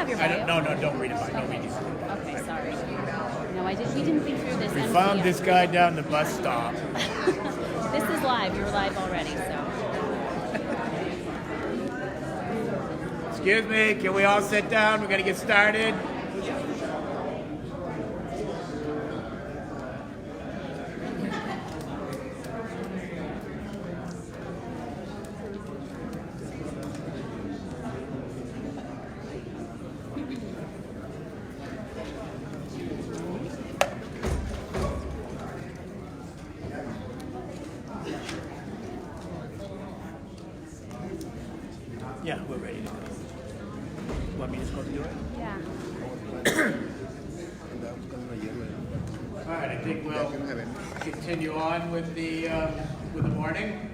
have your I bio. don't, no, don't read about it. Don't read it. Okay, sorry. No, we didn't think through this. We MCM. found this guy down the bus stop. This is live. You're live already, so. Excuse me, can we all sit down? We're gonna get started. Yeah, we're ready to go. Want me to just go do it? Yeah. All right, I think we'll continue on with the morning.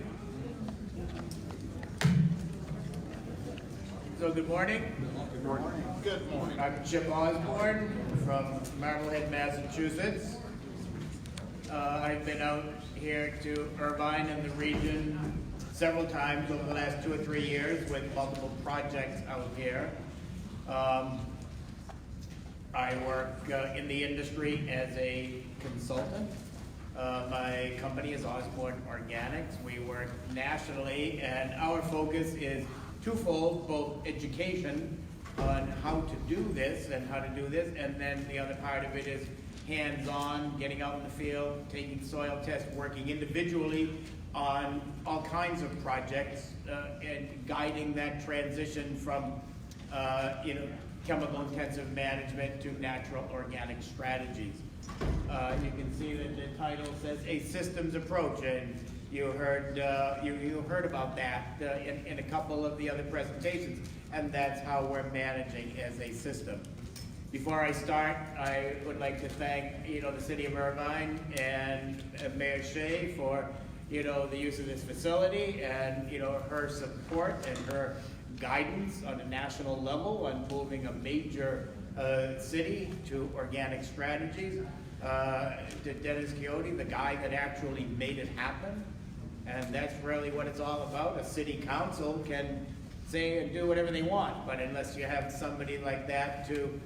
So good morning. Good morning. Good morning. I'm Chip Osborne from Marblehead, Massachusetts. I've been out here to Irvine and the region several times over the last 2 or 3 years with multiple projects out here. I work in the industry as a consultant. My company is Osborne Organics. We work nationally, and our focus is twofold, both education on how to do this, and then the other part of it is hands-on, getting out in the field, taking soil tests, working individually on all kinds of projects, and guiding that transition from chemical intensive management to natural organic strategies. You can see that the title says a systems approach, and you heard about that in a couple of the other presentations, and that's how we're managing as a system. Before I start, I would like to thank the City of Irvine and Mayor Shea for the use of this facility, and her support and her guidance on a national level on moving a major city to organic strategies. To Dennis Quixote, the guy that actually made it happen, and that's really what it's all about. A city council can say and do whatever they want, but unless you have somebody like that to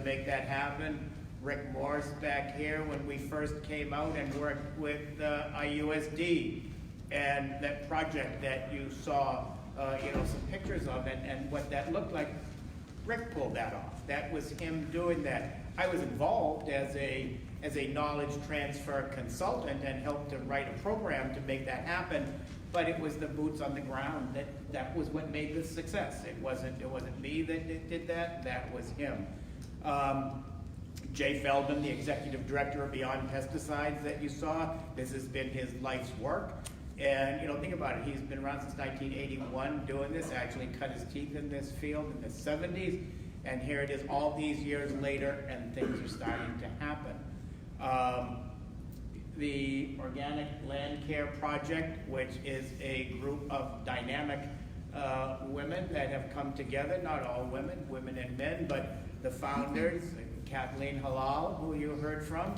make that happen. Rick Morris back here when we first came out and worked with IUSD, and that project that you saw some pictures of it and what that looked like. Rick pulled that off. That was him doing that. I was involved as a knowledge transfer consultant and helped to write a program to make that happen, but it was the boots on the ground that was what made this success. It wasn't me that did that. That was him. Jay Feldman, the executive director of Beyond Pesticides that you saw, this has been his life's work. And think about it, he's been around since 1981 doing this, actually cut his teeth in this field in the 70s, and here it is all these years later, and things are starting to happen. The Organic Land Care Project, which is a group of dynamic women that have come together, not all women and men, but the founders, Kathleen Halal, who you heard from,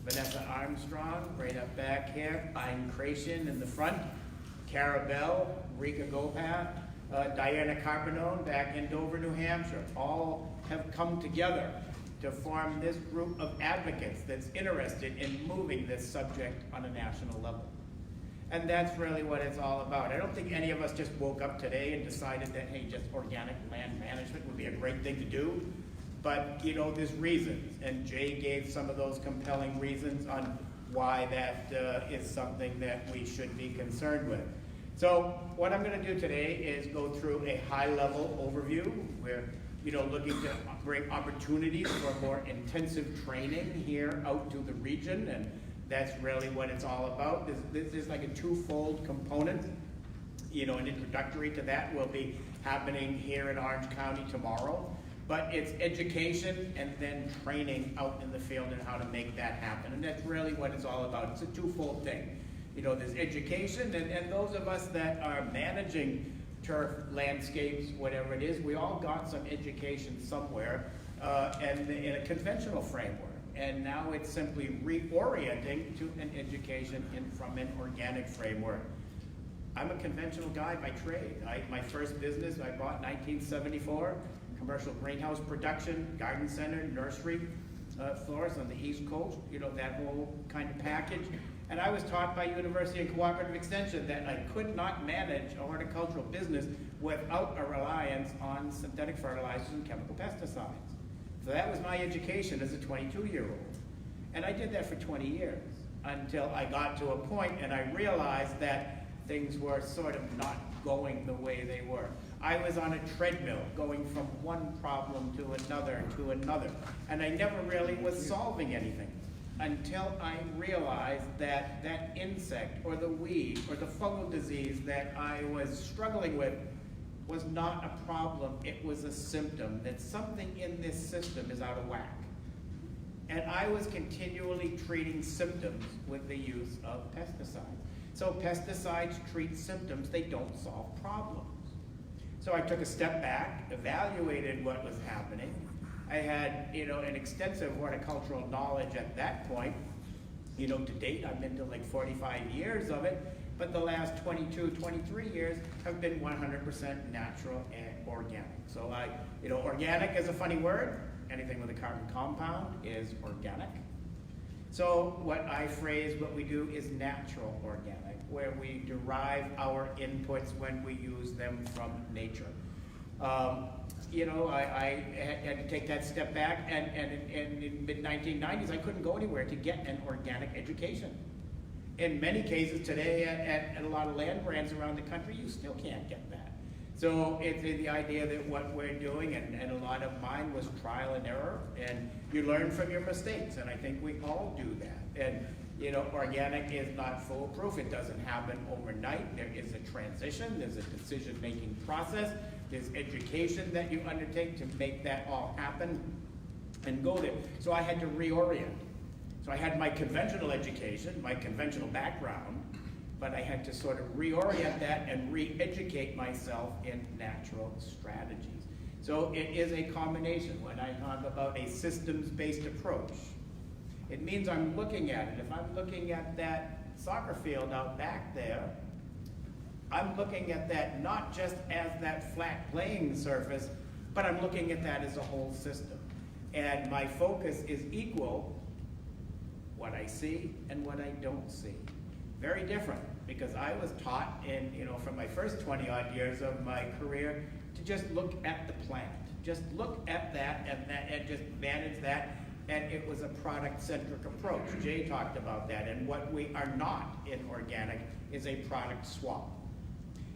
Vanessa Armstrong, right up back here, Ein Krashen in the front, Cara Bell, Rika Gopath, Diana Carpinone back in Dover, New Hampshire, all have come together to form this group of advocates that's interested in moving this subject on a national level. And that's really what it's all about. I don't think any of us just woke up today and decided that, hey, just organic land management would be a great thing to do. But, there's reasons, and Jay gave some of those compelling reasons on why that is something that we should be concerned with. So what I'm going to do today is go through a high-level overview. We're looking to bring opportunities for more intensive training here out to the region, and that's really what it's all about. There's like a twofold component. An introductory to that will be happening here in Orange County tomorrow. But it's education and then training out in the field and how to make that happen. And that's really what it's all about. It's a twofold thing. There's education, and those of us that are managing turf, landscapes, whatever it is, we all got some education somewhere, and in a conventional framework. And now it's simply reorienting to an education from an organic framework. I'm a conventional guy by trade. My first business I bought in 1974. commercial greenhouse production, garden center, nursery, florists on the East Coast, that whole kind of package. And I was taught by University and Cooperative Extension that I could not manage a horticultural business without a reliance on synthetic fertilizers and chemical pesticides. So that was my education as a 22-year-old. And I did that for 20 years until I got to a point and I realized that things were sort of not going the way they were. I was on a treadmill going from one problem to another, and I never really was solving anything until I realized that that insect or the weed or the fungal disease that I was struggling with was not a problem, it was a symptom, that something in this system is out of whack. And I was continually treating symptoms with the use of pesticides. So pesticides treat symptoms, they don't solve problems. So I took a step back, evaluated what was happening. I had, an extensive horticultural knowledge at that point. To date, I'm into like 45 years of it, but the last 22, 23 years have been 100% natural and organic. So organic is a funny word. Anything with a carbon compound is organic. So what we do is natural organic, where we derive our inputs when we use them from nature. I had to take that step back, and in mid-1990s, I couldn't go anywhere to get an organic education. In many cases today, at a lot of land grants around the country, you still can't get that. So it's the idea that what we're doing, and a lot of mine was trial and error, and you learn from your mistakes, and I think we all do that. And organic is not foolproof. It doesn't happen overnight. There is a transition. There's a decision-making process. There's education that you undertake to make that all happen and go there. So I had to reorient. So I had my conventional education, my conventional background, but I had to sort of reorient that and re-educate myself in natural strategies. So it is a combination. When I talk about a systems-based approach, it means I'm looking at it. If I'm looking at that soccer field out back there, I'm looking at that not just as that flat playing surface, but I'm looking at that as a whole system. And my focus is equal, what I see and what I don't see. Very different, because I was taught from my first 20 odd years of my career to just look at the plant. Just look at that and just manage that. And it was a product-centric approach. Jay talked about that. And what we are not in organic is a product swap.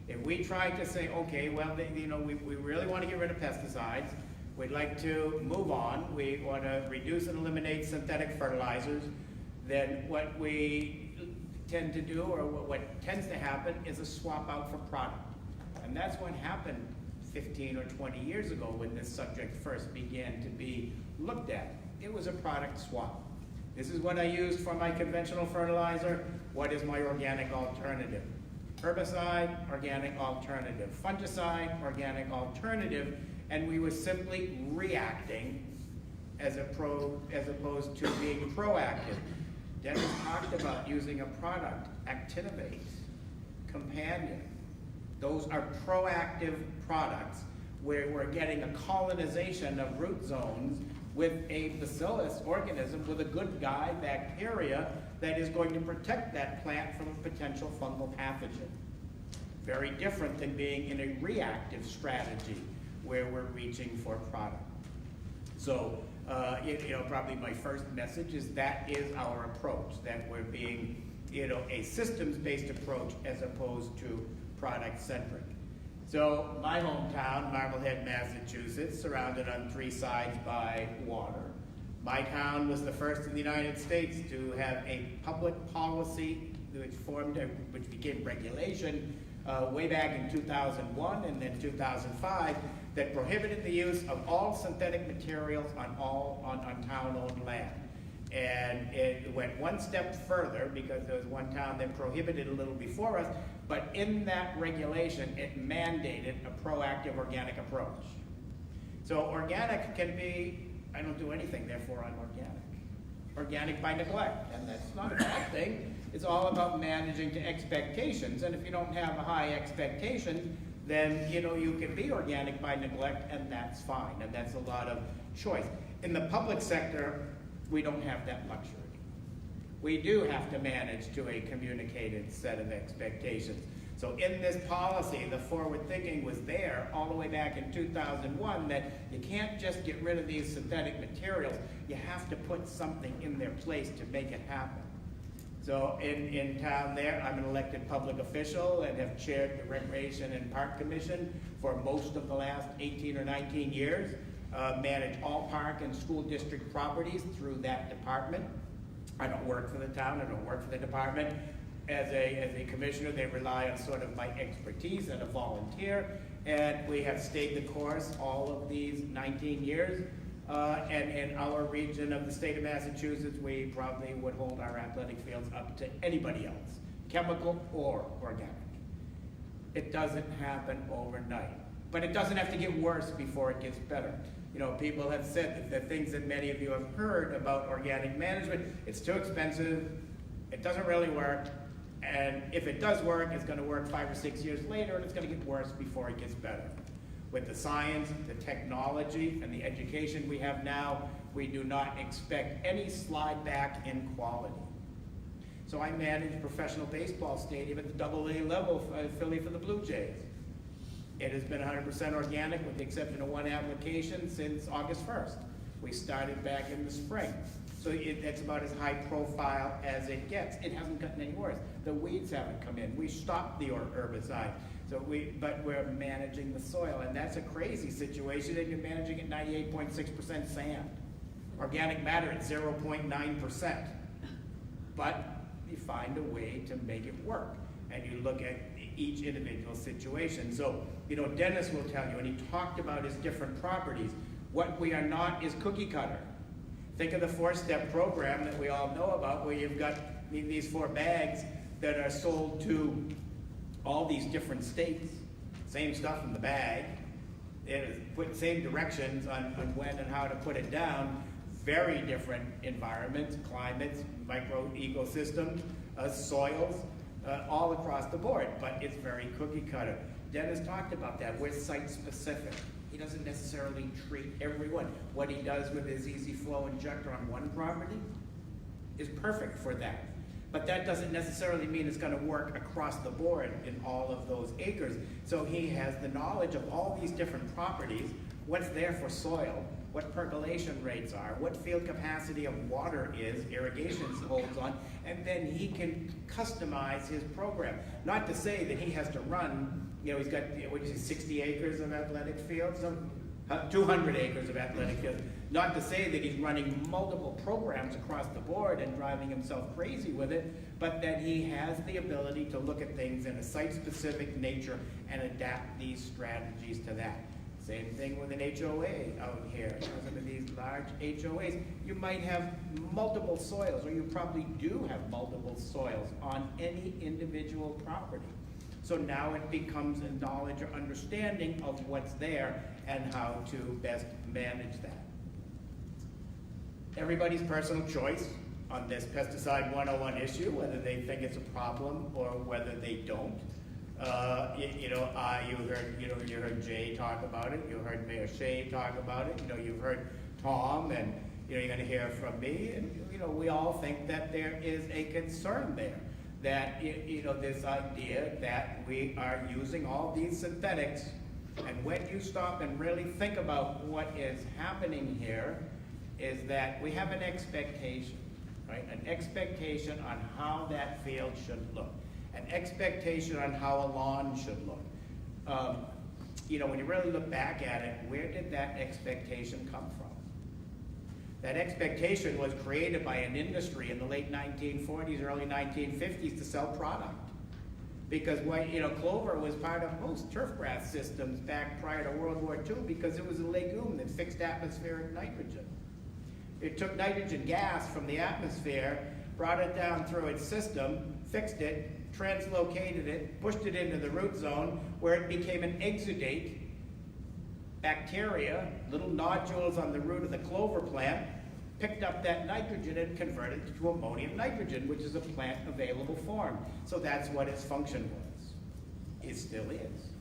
If we try to say, okay, well, we really want to get rid of pesticides, we'd like to move on, we want to reduce and eliminate synthetic fertilizers, then what we tend to do, or what tends to happen, is a swap out for product. And that's what happened 15 or 20 years ago when this subject first began to be looked at. It was a product swap. This is what I used for my conventional fertilizer. What is my organic alternative? Herbicide, organic alternative. Fungicide, organic alternative. And we were simply reacting as opposed to being proactive. Dennis talked about using a product, Actinovate, Companion. Those are proactive products where we're getting a colonization of root zones with a bacillus organism, with a good guy bacteria that is going to protect that plant from a potential fungal pathogen. Very different than being in a reactive strategy where we're reaching for product. So, probably my first message is that is our approach, that we're being, a systems-based approach as opposed to product-centric. So my hometown, Marblehead, Massachusetts, surrounded on three sides by water. My town was the first in the United States to have a public policy which became regulation way back in 2001 and then 2005 that prohibited the use of all synthetic materials on town-owned land. And it went one step further because there was one town that prohibited a little before us, but in that regulation, it mandated a proactive organic approach. So organic can be, I don't do anything, therefore I'm organic. Organic by neglect, and that's not a bad thing. It's all about managing to expectations, and if you don't have a high expectation, then you can be organic by neglect, and that's fine, and that's a lot of choice. In the public sector, we don't have that luxury. We do have to manage to a communicated set of expectations. So in this policy, the forward thinking was there all the way back in 2001 that you can't just get rid of these synthetic materials. You have to put something in their place to make it happen. So in town there, I'm an elected public official and have chaired the Recreation and Park Commission for most of the last 18 or 19 years. Manage all park and school district properties through that department. I don't work for the town, I don't work for the department. As a commissioner, they rely on sort of my expertise and a volunteer, and we have stayed the course all of these 19 years. And in our region of the state of Massachusetts, we probably would hold our athletic fields up to anybody else, chemical or organic. It doesn't happen overnight, but it doesn't have to get worse before it gets better. People have said that the things that many of you have heard about organic management, it's too expensive, it doesn't really work, and if it does work, it's going to work 5 or 6 years later, and it's going to get worse before it gets better. With the science, the technology, and the education we have now, we do not expect any slide back in quality. So I manage a professional baseball stadium at the AA level for Philly for the Blue Jays. It has been 100% organic with the exception of one application since August 1st. We started back in the spring. So that's about as high profile as it gets. It hasn't gotten any worse. The weeds haven't come in. We stopped the herbicide. But we're managing the soil, and that's a crazy situation, and you're managing at 98.6% sand. Organic matter at 0.9%. But you find a way to make it work, and you look at each individual situation. So, Dennis will tell you, and he talked about his different properties. What we are not is cookie cutter. Think of the 4-step program that we all know about, where you've got these 4 bags that are sold to all these different states. Same stuff in the bag. Put same directions on when and how to put it down. Very different environments, climates, micro ecosystems, soils, all across the board, but it's very cookie cutter. Dennis talked about that. We're site specific. He doesn't necessarily treat everyone. What he does with his easy flow injector on one property is perfect for that. But that doesn't necessarily mean it's going to work across the board in all of those acres. So he has the knowledge of all these different properties, what's there for soil, what percolation rates are, what field capacity of water is, irrigation holds on, and then he can customize his program. Not to say that he has to run, he's got, 60 acres of athletic fields, 200 acres of athletic fields. Not to say that he's running multiple programs across the board and driving himself crazy with it, but that he has the ability to look at things in a site-specific nature and adapt these strategies to that. Same thing with an HOA out here. Some of these large HOAs, you might have multiple soils, or you probably do have multiple soils on any individual property. So now it becomes a knowledge or understanding of what's there and how to best manage that. Everybody's personal choice on this pesticide 101 issue, whether they think it's a problem or whether they don't. You heard Jay talk about it. You heard Mayor Shea talk about it. You've heard Tom, and you're going to hear from me. And we all think that there is a concern there. That this idea that we are using all these synthetics, and when you stop and really think about what is happening here, is that we have an expectation, right? An expectation on how that field should look. An expectation on how a lawn should look. When you really look back at it, where did that expectation come from? That expectation was created by an industry in the late 1940s, early 1950s to sell product. Because clover was part of most turfgrass systems back prior to World War II because it was a legume that fixed atmospheric nitrogen. It took nitrogen gas from the atmosphere, brought it down through its system, fixed it, translocated it, pushed it into the root zone where it became an exudate bacteria, little nodules on the root of the clover plant, picked up that nitrogen and converted it to ammonium nitrogen, which is a plant available form. So that's what its function was. It still is.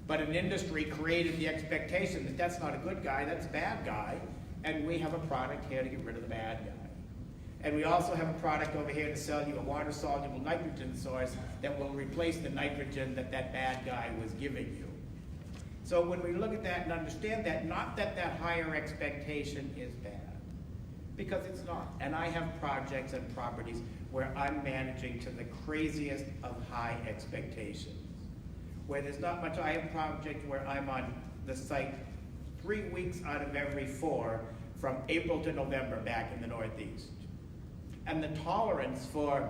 But an industry created the expectation that that's not a good guy, that's a bad guy, and we have a product here to get rid of the bad guy. And we also have a product over here to sell you a water-soluble nitrogen source that will replace the nitrogen that that bad guy was giving you. So when we look at that and understand that, not that that higher expectation is bad, because it's not. And I have projects and properties where I'm managing to the craziest of high expectations. Where there's not much, I have projects where I'm on the site 3 weeks out of every 4 from April to November back in the Northeast. And the tolerance for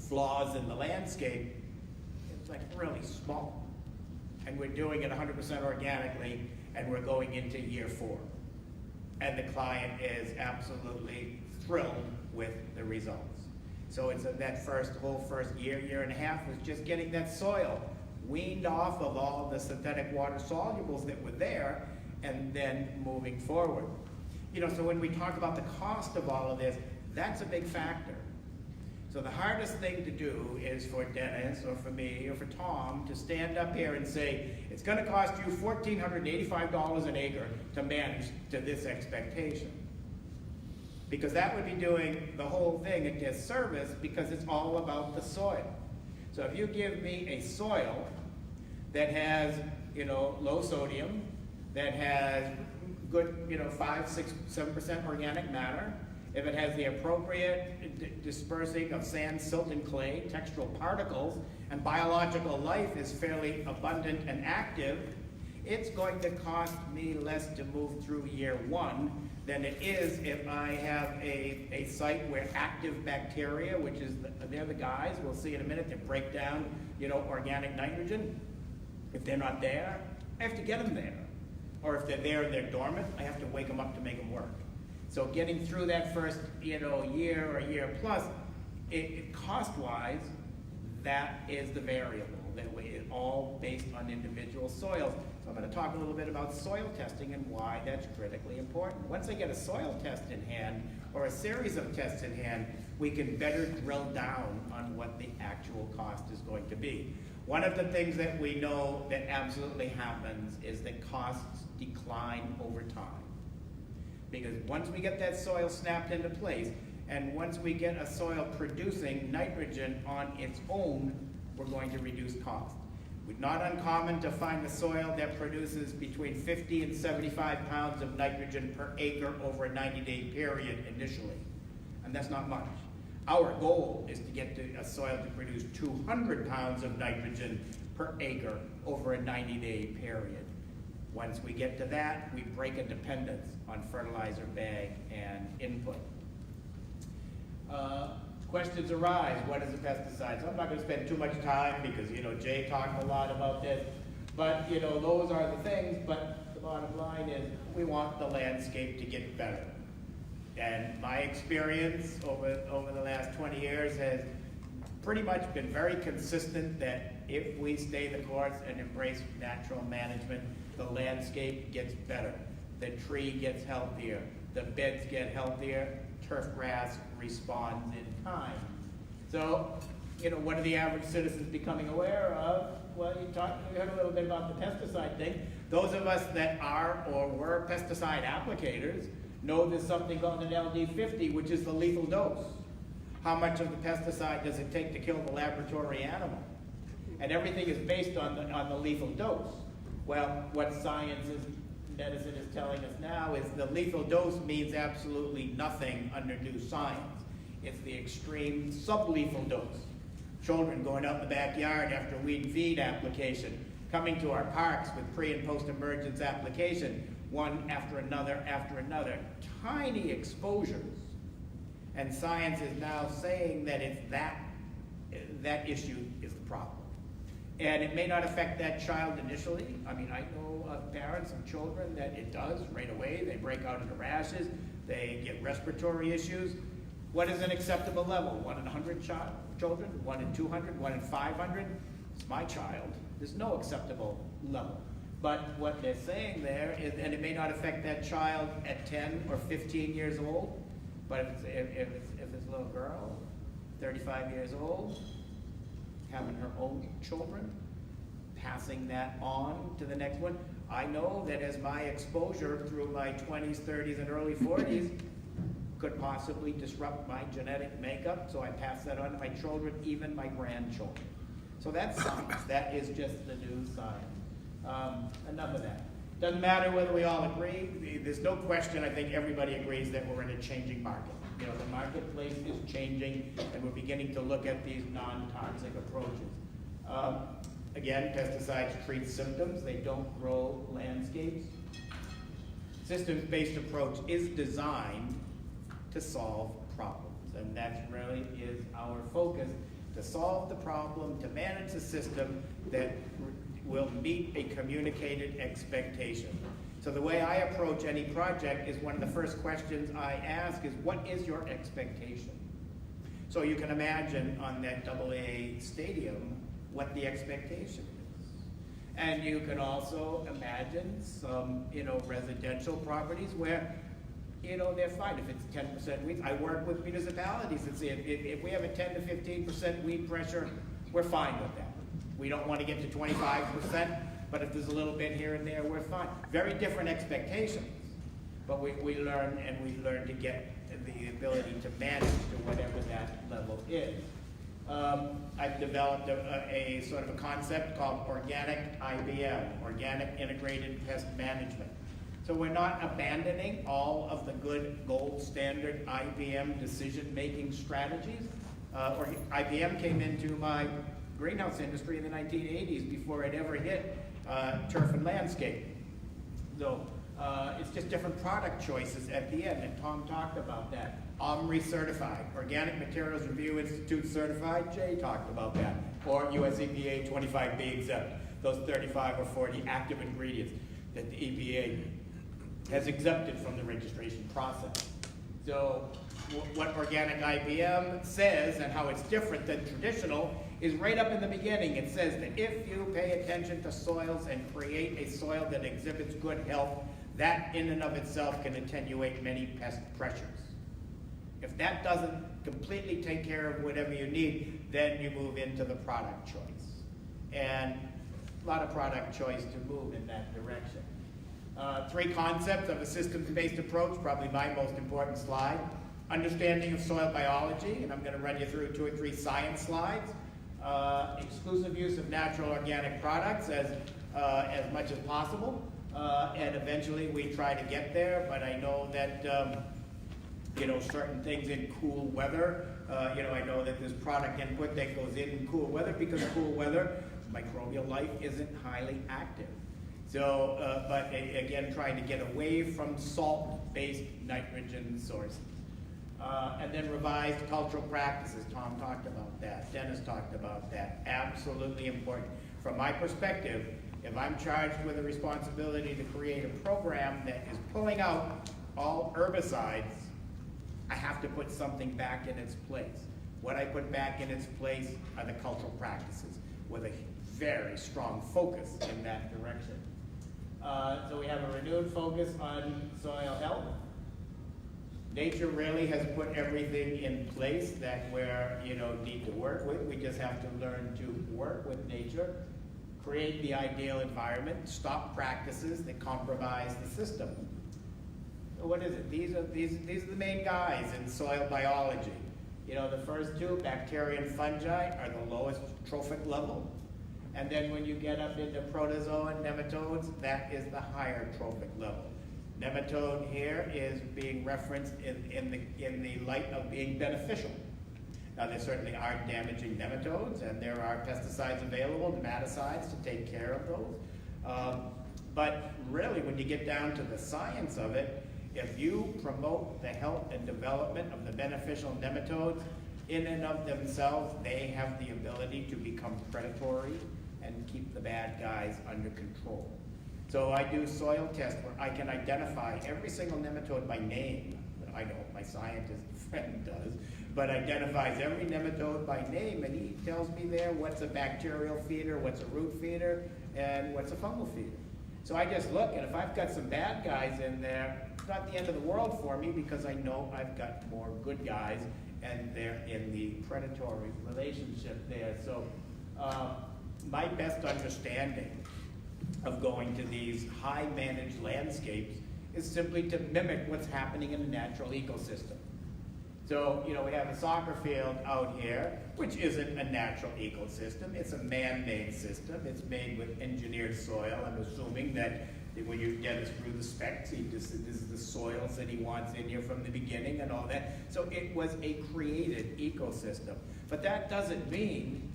flaws in the landscape is like really small. And we're doing it 100% organically, and we're going into year 4. And the client is absolutely thrilled with the results. So it's that whole first year and a half was just getting that soil weaned off of all the synthetic water solubles that were there, and then moving forward. You know, so when we talk about the cost of all of this, that's a big factor. So the hardest thing to do is for Dennis or for me or for Tom to stand up here and say, it's going to cost you $1,485 an acre to manage to this expectation. Because that would be doing the whole thing a disservice, because it's all about the soil. So if you give me a soil that has, you know, low sodium, that has good, you know, 5, 6, 7% organic matter, if it has the appropriate dispersing of sand, silt, and clay, textural particles, and biological life is fairly abundant and active, it's going to cost me less to move through year 1 than it is if I have a site where active bacteria, which is, they're the guys, we'll see in a minute, that break down, you know, organic nitrogen. If they're not there, I have to get them there. Or if they're there and they're dormant, I have to wake them up to make them work. So getting through that first, you know, year or year plus, cost-wise, that is the variable. That it's all based on individual soils. So I'm going to talk a little bit about soil testing and why that's critically important. Once I get a soil test in hand, or a series of tests in hand, we can better drill down on what the actual cost is going to be. One of the things that we know that absolutely happens is that costs decline over time. Because once we get that soil snapped into place, and once we get a soil producing nitrogen on its own, we're going to reduce cost. It's not uncommon to find a soil that produces between 50 and 75 pounds of nitrogen per acre over a 90-day period initially. And that's not much. Our goal is to get to a soil to produce 200 pounds of nitrogen per acre over a 90-day period. Once we get to that, we break a dependence on fertilizer bag and input. Questions arise. What is a pesticide? So I'm not going to spend too much time because, you know, Jay talked a lot about this. But, you know, those are the things. But the bottom line is we want the landscape to get better. And my experience over the last 20 years has pretty much been very consistent that if we stay the course and embrace natural management, the landscape gets better. The tree gets healthier. The beds get healthier. Turf grass responds in time. So, you know, what are the average citizens becoming aware of? Well, you heard a little bit about the pesticide thing. Those of us that are or were pesticide applicators know there's something called an LD50, which is the lethal dose. How much of the pesticide does it take to kill the laboratory animal? And everything is based on the lethal dose. Well, what medicine is telling us now is the lethal dose means absolutely nothing under new science. It's the extreme sublethal dose. Children going out in the backyard after weed and feed application, coming to our parks with pre and post-emergence application, one after another, tiny exposures. And science is now saying that it's that issue is the problem. And it may not affect that child initially. I mean, I know of parents of children that it does right away. They break out into rashes. They get respiratory issues. What is an acceptable level? 1 in 100 children? 1 in 200? 1 in 500? It's my child. There's no acceptable level. But what they're saying there is, and it may not affect that child at 10 or 15 years old, but if it's a little girl, 35 years old, having her own children, passing that on to the next one. I know that as my exposure through my 20s, 30s, and early 40s could possibly disrupt my genetic makeup, so I pass that on to my children, even my grandchildren. So that's science. That is just the new science. Enough of that. Doesn't matter whether we all agree. There's no question, I think everybody agrees that we're in a changing market. You know, the marketplace is changing, and we're beginning to look at these non-toxic approaches. Again, pesticides treat symptoms. They don't grow landscapes. Systems-based approach is designed to solve problems, and that really is our focus, to solve the problem, to manage a system that will meet a communicated expectation. So the way I approach any project is one of the first questions I ask is, what is your expectation? So you can imagine on that AA stadium what the expectation is. And you can also imagine some, residential properties where, they're fine if it's 10% weeds. I work with municipalities and see if we have a 10 to 15% weed pressure, we're fine with that. We don't want to get to 25%, but if there's a little bit here and there, we're fine. Very different expectations, but we learn to get the ability to manage to whatever that level is. I've developed a sort of a concept called organic IBM, organic integrated pest management. So we're not abandoning all of the good gold standard IBM decision-making strategies. IBM came into my greenhouse industry in the 1980s before it ever hit turf and landscape. So it's just different product choices at the end, and Tom talked about that. OMRI certified, Organic Materials Review Institute certified, Jay talked about that. Or US EPA 25B exempt, those 35 or 40 active ingredients that the EPA has exempted from the registration process. So what organic IBM says and how it's different than traditional is right up in the beginning. It says that if you pay attention to soils and create a soil that exhibits good health, that in and of itself can attenuate many pest pressures. If that doesn't completely take care of whatever you need, then you move into the product choice. And a lot of product choice to move in that direction. 3 concepts of a systems-based approach, probably my most important slide. Understanding of soil biology, and I'm going to run you through 2 or 3 science slides. Exclusive use of natural organic products as much as possible. And eventually we try to get there, but I know that certain things in cool weather, I know that there's product input that goes in cool weather because cool weather, microbial life isn't highly active. So, but again, trying to get away from salt-based nitrogen sources. And then revised cultural practices. Tom talked about that. Dennis talked about that. Absolutely important. From my perspective, if I'm charged with the responsibility to create a program that is pulling out all herbicides, I have to put something back in its place. What I put back in its place are the cultural practices with a very strong focus in that direction. So we have a renewed focus on soil health. Nature really has put everything in place that we need to work with. We just have to learn to work with nature, create the ideal environment, stop practices that compromise the system. So what is it? These are the main guys in soil biology. The first 2, bacteria and fungi, are the lowest trophic level. And then when you get up into protozoa and nematodes, that is the higher trophic level. Nematode here is being referenced in the light of being beneficial. Now there certainly are damaging nematodes, and there are pesticides available, nematicides, to take care of those. But really, when you get down to the science of it, if you promote the health and development of the beneficial nematodes, in and of themselves, they have the ability to become predatory and keep the bad guys under control. So I do soil tests where I can identify every single nematode by name. I know my scientist friend does, but identifies every nematode by name, and he tells me there what's a bacterial feeder, what's a root feeder, and what's a fungal feeder. So I just look, and if I've got some bad guys in there, it's not the end of the world for me because I know I've got more good guys, and they're in the predatory relationship there. So my best understanding of going to these high managed landscapes is simply to mimic what's happening in a natural ecosystem. So, you know, we have a soccer field out here, which isn't a natural ecosystem. It's a man-made system. It's made with engineered soil. I'm assuming that when you get us through the specs, this is the soils that he wants in here from the beginning and all that. So it was a created ecosystem. But that doesn't mean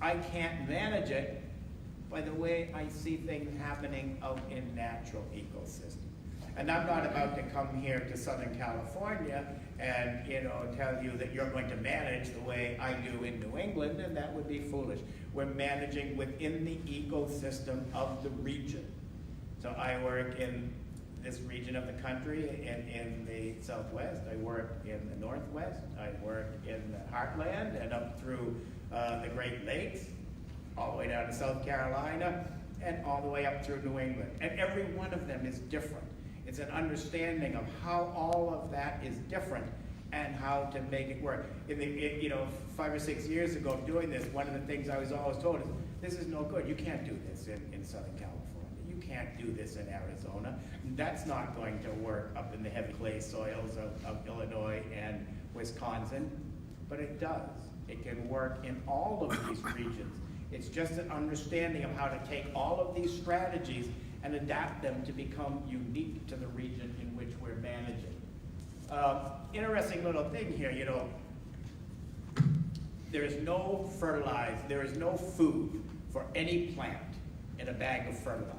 I can't manage it by the way I see things happening out in natural ecosystems. And I'm not about to come here to Southern California and, you know, tell you that you're going to manage the way I do in New England, and that would be foolish. We're managing within the ecosystem of the region. So I work in this region of the country, in the Southwest. I work in the Northwest. I work in the Heartland and up through the Great Lakes, all the way down to South Carolina, and all the way up through New England. And every one of them is different. It's an understanding of how all of that is different and how to make it work. You know, 5 or 6 years ago doing this, one of the things I was always told is, this is no good. You can't do this in Southern California. You can't do this in Arizona. That's not going to work up in the heavy clay soils of Illinois and Wisconsin, but it does. It can work in all of these regions. It's just an understanding of how to take all of these strategies and adapt them to become unique to the region in which we're managing. Interesting little thing here, you know, there is no fertilizer, there is no food for any plant in a bag of fertilizer.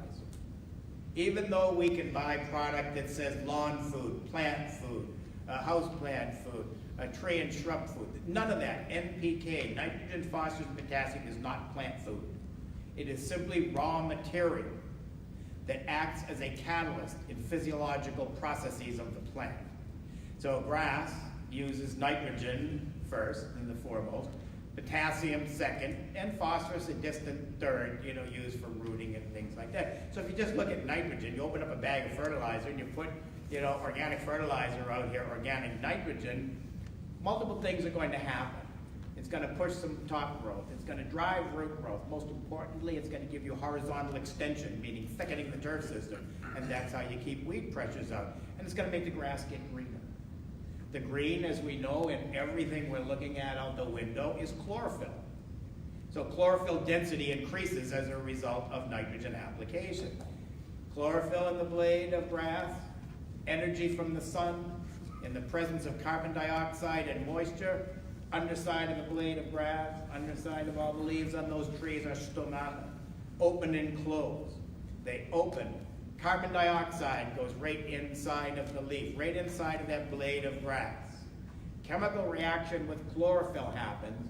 Even though we can buy product that says lawn food, plant food, house plant food, tree and shrub food, none of that, NPK, nitrogen, phosphorus, and potassium is not plant food. It is simply raw material that acts as a catalyst in physiological processes of the plant. So grass uses nitrogen first and the foremost, potassium second, and phosphorus a distant third, you know, used for rooting and things like that. So if you just look at nitrogen, you open up a bag of fertilizer and you put, you know, organic fertilizer out here, organic nitrogen, multiple things are going to happen. It's going to push some top growth. It's going to drive root growth. Most importantly, it's going to give you horizontal extension, meaning thickening the turf system. And that's how you keep weed pressures out. And it's going to make the grass get greener. The green, as we know in everything we're looking at out the window, is chlorophyll. So chlorophyll density increases as a result of nitrogen application. Chlorophyll in the blade of grass, energy from the sun, in the presence of carbon dioxide and moisture. Underside of the blade of grass, underside of all the leaves on those trees are stomata, open and close. They open. Carbon dioxide goes right inside of the leaf, right inside of that blade of grass. Chemical reaction with chlorophyll happens.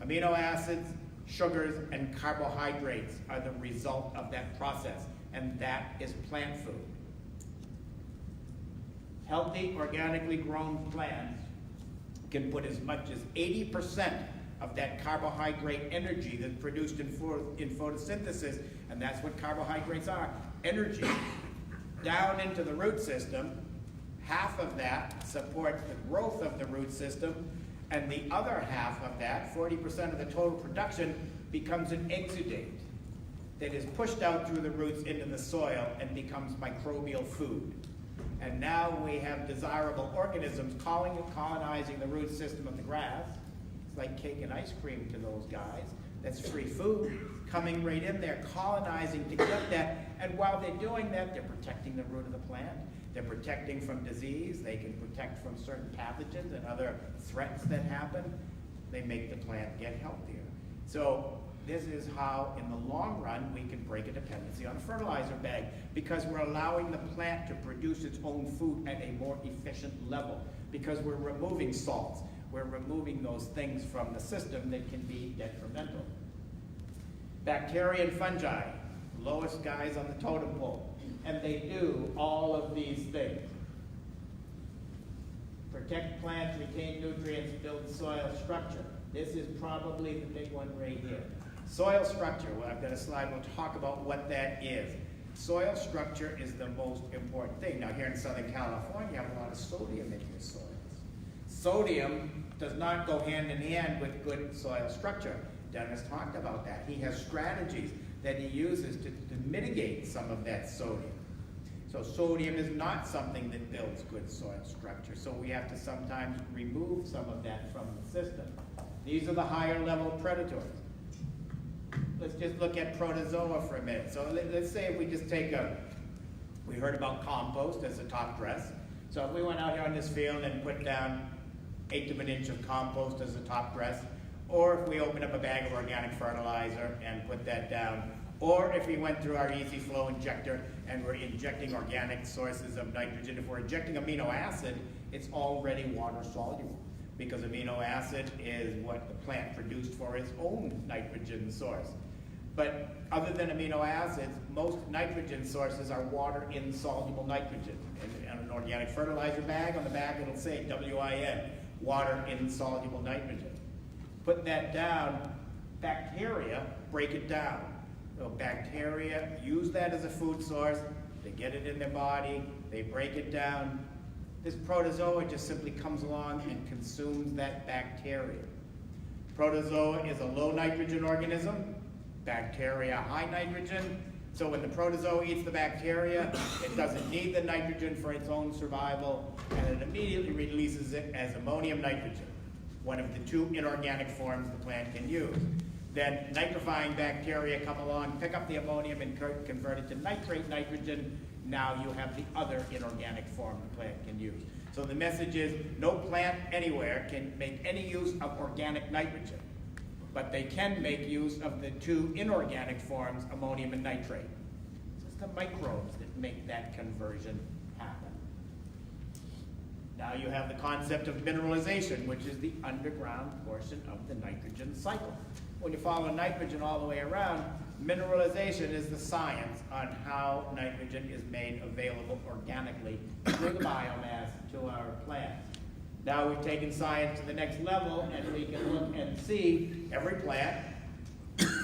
Amino acids, sugars, and carbohydrates are the result of that process, and that is plant food. Healthy, organically grown plants can put as much as 80% of that carbohydrate energy that's produced in photosynthesis, and that's what carbohydrates are, energy, down into the root system. Half of that supports the growth of the root system, and the other half of that, 40% of the total production, becomes an exudate that is pushed out through the roots into the soil and becomes microbial food. And now we have desirable organisms colonizing the root system of the grass. It's like cake and ice cream to those guys. That's free food coming right in there, colonizing to get that. And while they're doing that, they're protecting the root of the plant. They're protecting from disease. They can protect from certain pathogens and other threats that happen. They make the plant get healthier. So this is how, in the long run, we can break a dependency on a fertilizer bag, because we're allowing the plant to produce its own food at a more efficient level, because we're removing salts. We're removing those things from the system that can be detrimental. Bacteria and fungi, lowest guys on the totem pole, and they do all of these things. Protect plants, retain nutrients, build soil structure. This is probably the big one right here. Soil structure, well, I've got a slide, we'll talk about what that is. Soil structure is the most important thing. Now here in Southern California, you have a lot of sodium in your soils. Sodium does not go hand in hand with good soil structure. Dennis talked about that. He has strategies that he uses to mitigate some of that sodium. So sodium is not something that builds good soil structure, so we have to sometimes remove some of that from the system. These are the higher level predators. Let's just look at protozoa for a minute. So let's say if we just take we heard about compost as a top dress. So if we went out here on this field and put down 1/8 of an inch of compost as a top dress, or if we opened up a bag of organic fertilizer and put that down, or if we went through our easy flow injector and we're injecting organic sources of nitrogen, if we're injecting amino acid, it's already water soluble, because amino acid is what the plant produced for its own nitrogen source. But other than amino acids, most nitrogen sources are water insoluble nitrogen. And an organic fertilizer bag, on the back it'll say WIN, water insoluble nitrogen. Put that down, bacteria break it down. So bacteria use that as a food source, they get it in their body, they break it down. This protozoa just simply comes along and consumes that bacteria. Protozoa is a low nitrogen organism, bacteria high nitrogen. So when the protozoa eats the bacteria, it doesn't need the nitrogen for its own survival, and it immediately releases it as ammonium nitrogen, one of the 2 inorganic forms the plant can use. Then nitrifying bacteria come along, pick up the ammonium and convert it to nitrate nitrogen. Now you have the other inorganic form the plant can use. So the message is, no plant anywhere can make any use of organic nitrogen, but they can make use of the 2 inorganic forms, ammonium and nitrate. It's the microbes that make that conversion happen. Now you have the concept of mineralization, which is the underground portion of the nitrogen cycle. When you follow nitrogen all the way around, mineralization is the science on how nitrogen is made available organically through the biomass to our plants. Now we've taken science to the next level, and we can look and see every plant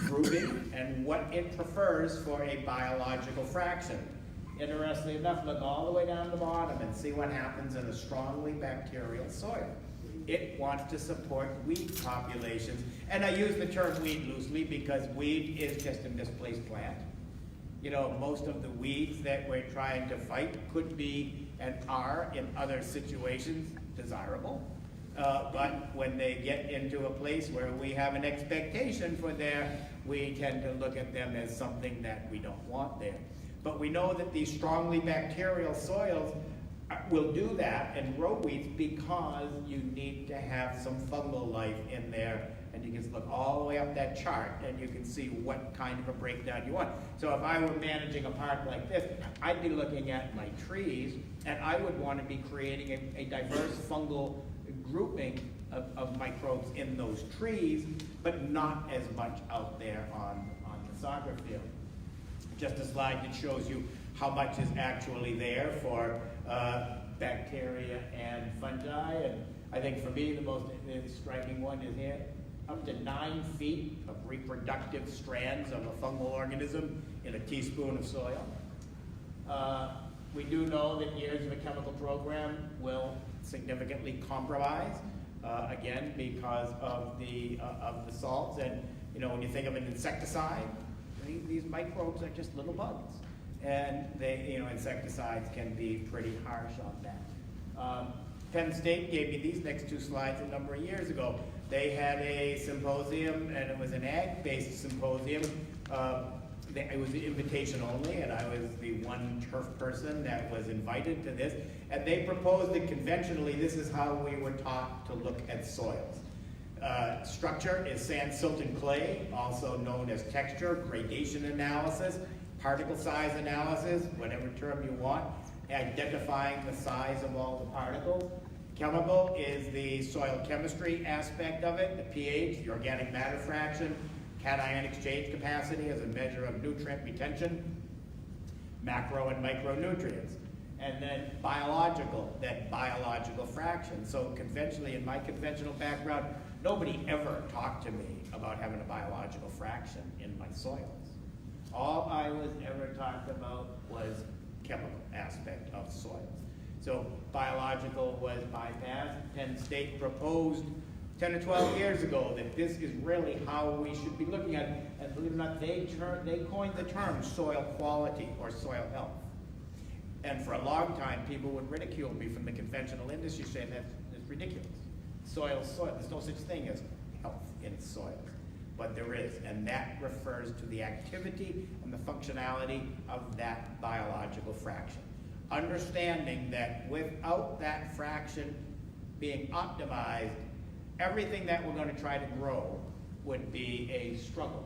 grouping and what it prefers for a biological fraction. Interestingly enough, look all the way down to the bottom and see what happens in a strongly bacterial soil. It wants to support weed populations. And I use the term weed loosely because weed is just a misplaced plant. You know, most of the weeds that we're trying to fight could be and are in other situations desirable. But when they get into a place where we have an expectation for there, we tend to look at them as something that we don't want there. But we know that these strongly bacterial soils will do that and grow weeds because you need to have some fungal life in there. And you can just look all the way up that chart and you can see what kind of a breakdown you want. So if I were managing a park like this, I'd be looking at my trees and I would want to be creating a diverse fungal grouping of microbes in those trees, but not as much out there on the soccer field. Just a slide that shows you how much is actually there for bacteria and fungi. And I think for me the most striking one is here. Up to 9 feet of reproductive strands of a fungal organism in a teaspoon of soil. We do know that years of a chemical program will significantly compromise, again, because of the salts. And you know, when you think of an insecticide, these microbes are just little bugs. And they, you know, insecticides can be pretty harsh on that. Penn State gave me these next 2 slides a number of years ago. They had a symposium, and it was an ag-based symposium. It was invitation only, and I was the one turf person that was invited to this. And they proposed that conventionally, this is how we were taught to look at soils. Structure is sand, silt, and clay, also known as texture, gradation analysis, particle size analysis, whatever term you want, identifying the size of all the particles. Chemical is the soil chemistry aspect of it, the pH, the organic matter fraction, cation exchange capacity as a measure of nutrient retention, macro and micronutrients. And then biological, that biological fraction. So conventionally, in my conventional background, nobody ever talked to me about having a biological fraction in my soils. All I was ever talked about was chemical aspect of soils. So biological was bypassed. Penn State proposed 10 or 12 years ago that this is really how we should be looking at it. And believe it or not, they coined the term soil quality or soil health. And for a long time, people would ridicule me from the conventional industry saying that's ridiculous. Soil, there's no such thing as health in soils. But there is, and that refers to the activity and the functionality of that biological fraction. Understanding that without that fraction being optimized, everything that we're going to try to grow would be a struggle.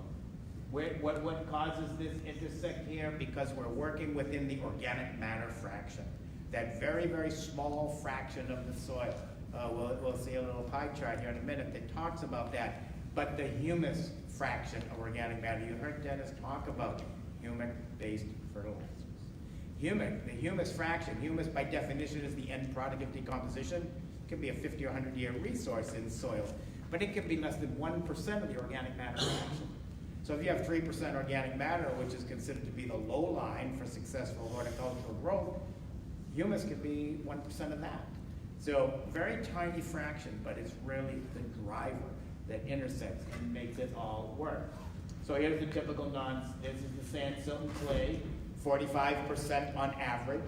What causes this intersect here? Because we're working within the organic matter fraction, that very, very small fraction of the soil. We'll see a little pie chart here in a minute that talks about that. But the humus fraction of organic matter, you heard Dennis talk about humic-based fertilizers. The humus fraction, humus by definition is the end product of decomposition. It can be a 50 or 100 year resource in soils, but it can be less than 1% of the organic matter fraction. So if you have 3% organic matter, which is considered to be the low line for successful horticultural growth, humus could be 1% of that. So very tiny fraction, but it's really the driver that intersects and makes it all work. So here's the typical this is the sand, silt, and clay, 45% on average,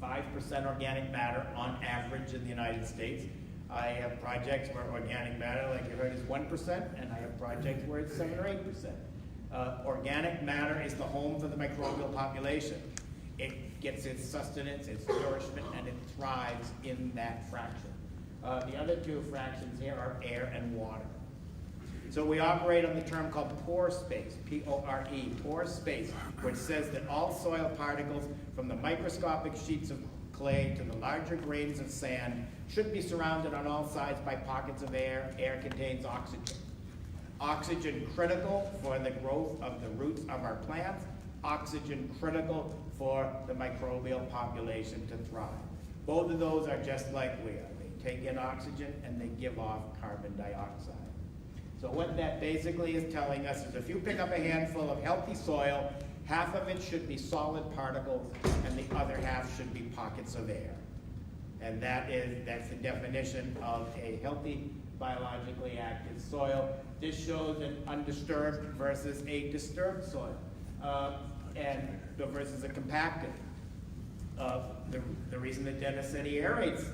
5% organic matter on average in the United States. I have projects where organic matter, like you heard, is 1%, and I have projects where it's 7 or 8%. Organic matter is the home for the microbial population. It gets its sustenance, its nourishment, and it thrives in that fraction. The other two fractions here are air and water. So we operate on the term called pore space, P-O-R-E, pore space, which says that all soil particles from the microscopic sheets of clay to the larger grains of sand should be surrounded on all sides by pockets of air. Air contains oxygen. Oxygen critical for the growth of the roots of our plants, oxygen critical for the microbial population to thrive. Both of those are just like we are. Take in oxygen and they give off carbon dioxide. So what that basically is telling us is if you pick up a handful of healthy soil, half of it should be solid particles and the other half should be pockets of air. And that's the definition of a healthy, biologically active soil. This shows an undisturbed versus a disturbed soil, and versus a compacted. The reason that Dennis said he aerates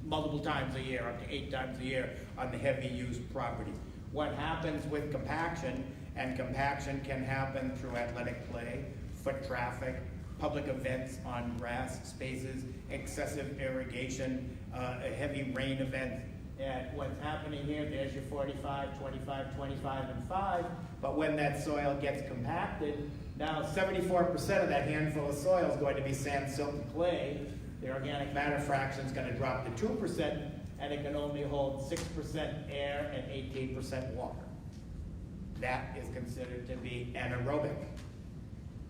multiple times a year, up to 8 times a year on the heavy used properties. What happens with compaction, and compaction can happen through athletic play, foot traffic, public events on grass spaces, excessive irrigation, heavy rain events. And what's happening here, there's your 45, 25, 25, and 5, but when that soil gets compacted, now 74% of that handful of soil is going to be sand, silt, and clay. The organic matter fraction is going to drop to 2%, and it can only hold 6% air and 18% water. That is considered to be anaerobic.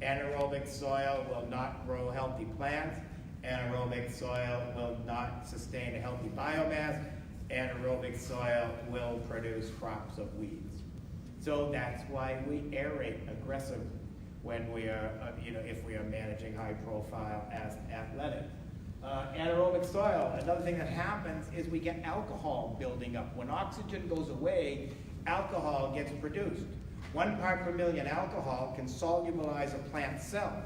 Anaerobic soil will not grow healthy plants. Anaerobic soil will not sustain a healthy biomass. Anaerobic soil will produce crops of weeds. So that's why we aerate aggressively when we are, if we are managing high-profile athletics. Anaerobic soil, another thing that happens is we get alcohol building up. When oxygen goes away, alcohol gets produced. 1 part per million alcohol can solubilize a plant cell.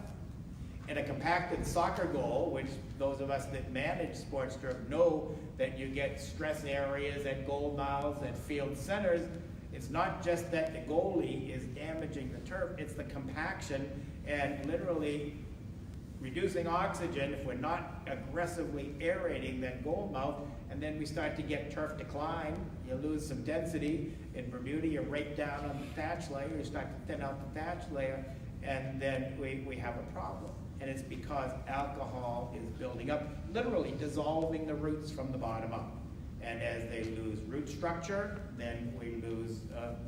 In a compacted soccer goal, which those of us that manage sports turf know that you get stress areas at goal mouths and field centers, it's not just that the goalie is damaging the turf, it's the compaction and literally reducing oxygen if we're not aggressively aerating that goal mouth, and then we start to get turf decline. You lose some density. In Bermuda, you rake down on the thatch layer, you start to thin out the thatch layer, and then we have a problem. And it's because alcohol is building up, literally dissolving the roots from the bottom up. And as they lose root structure, then we lose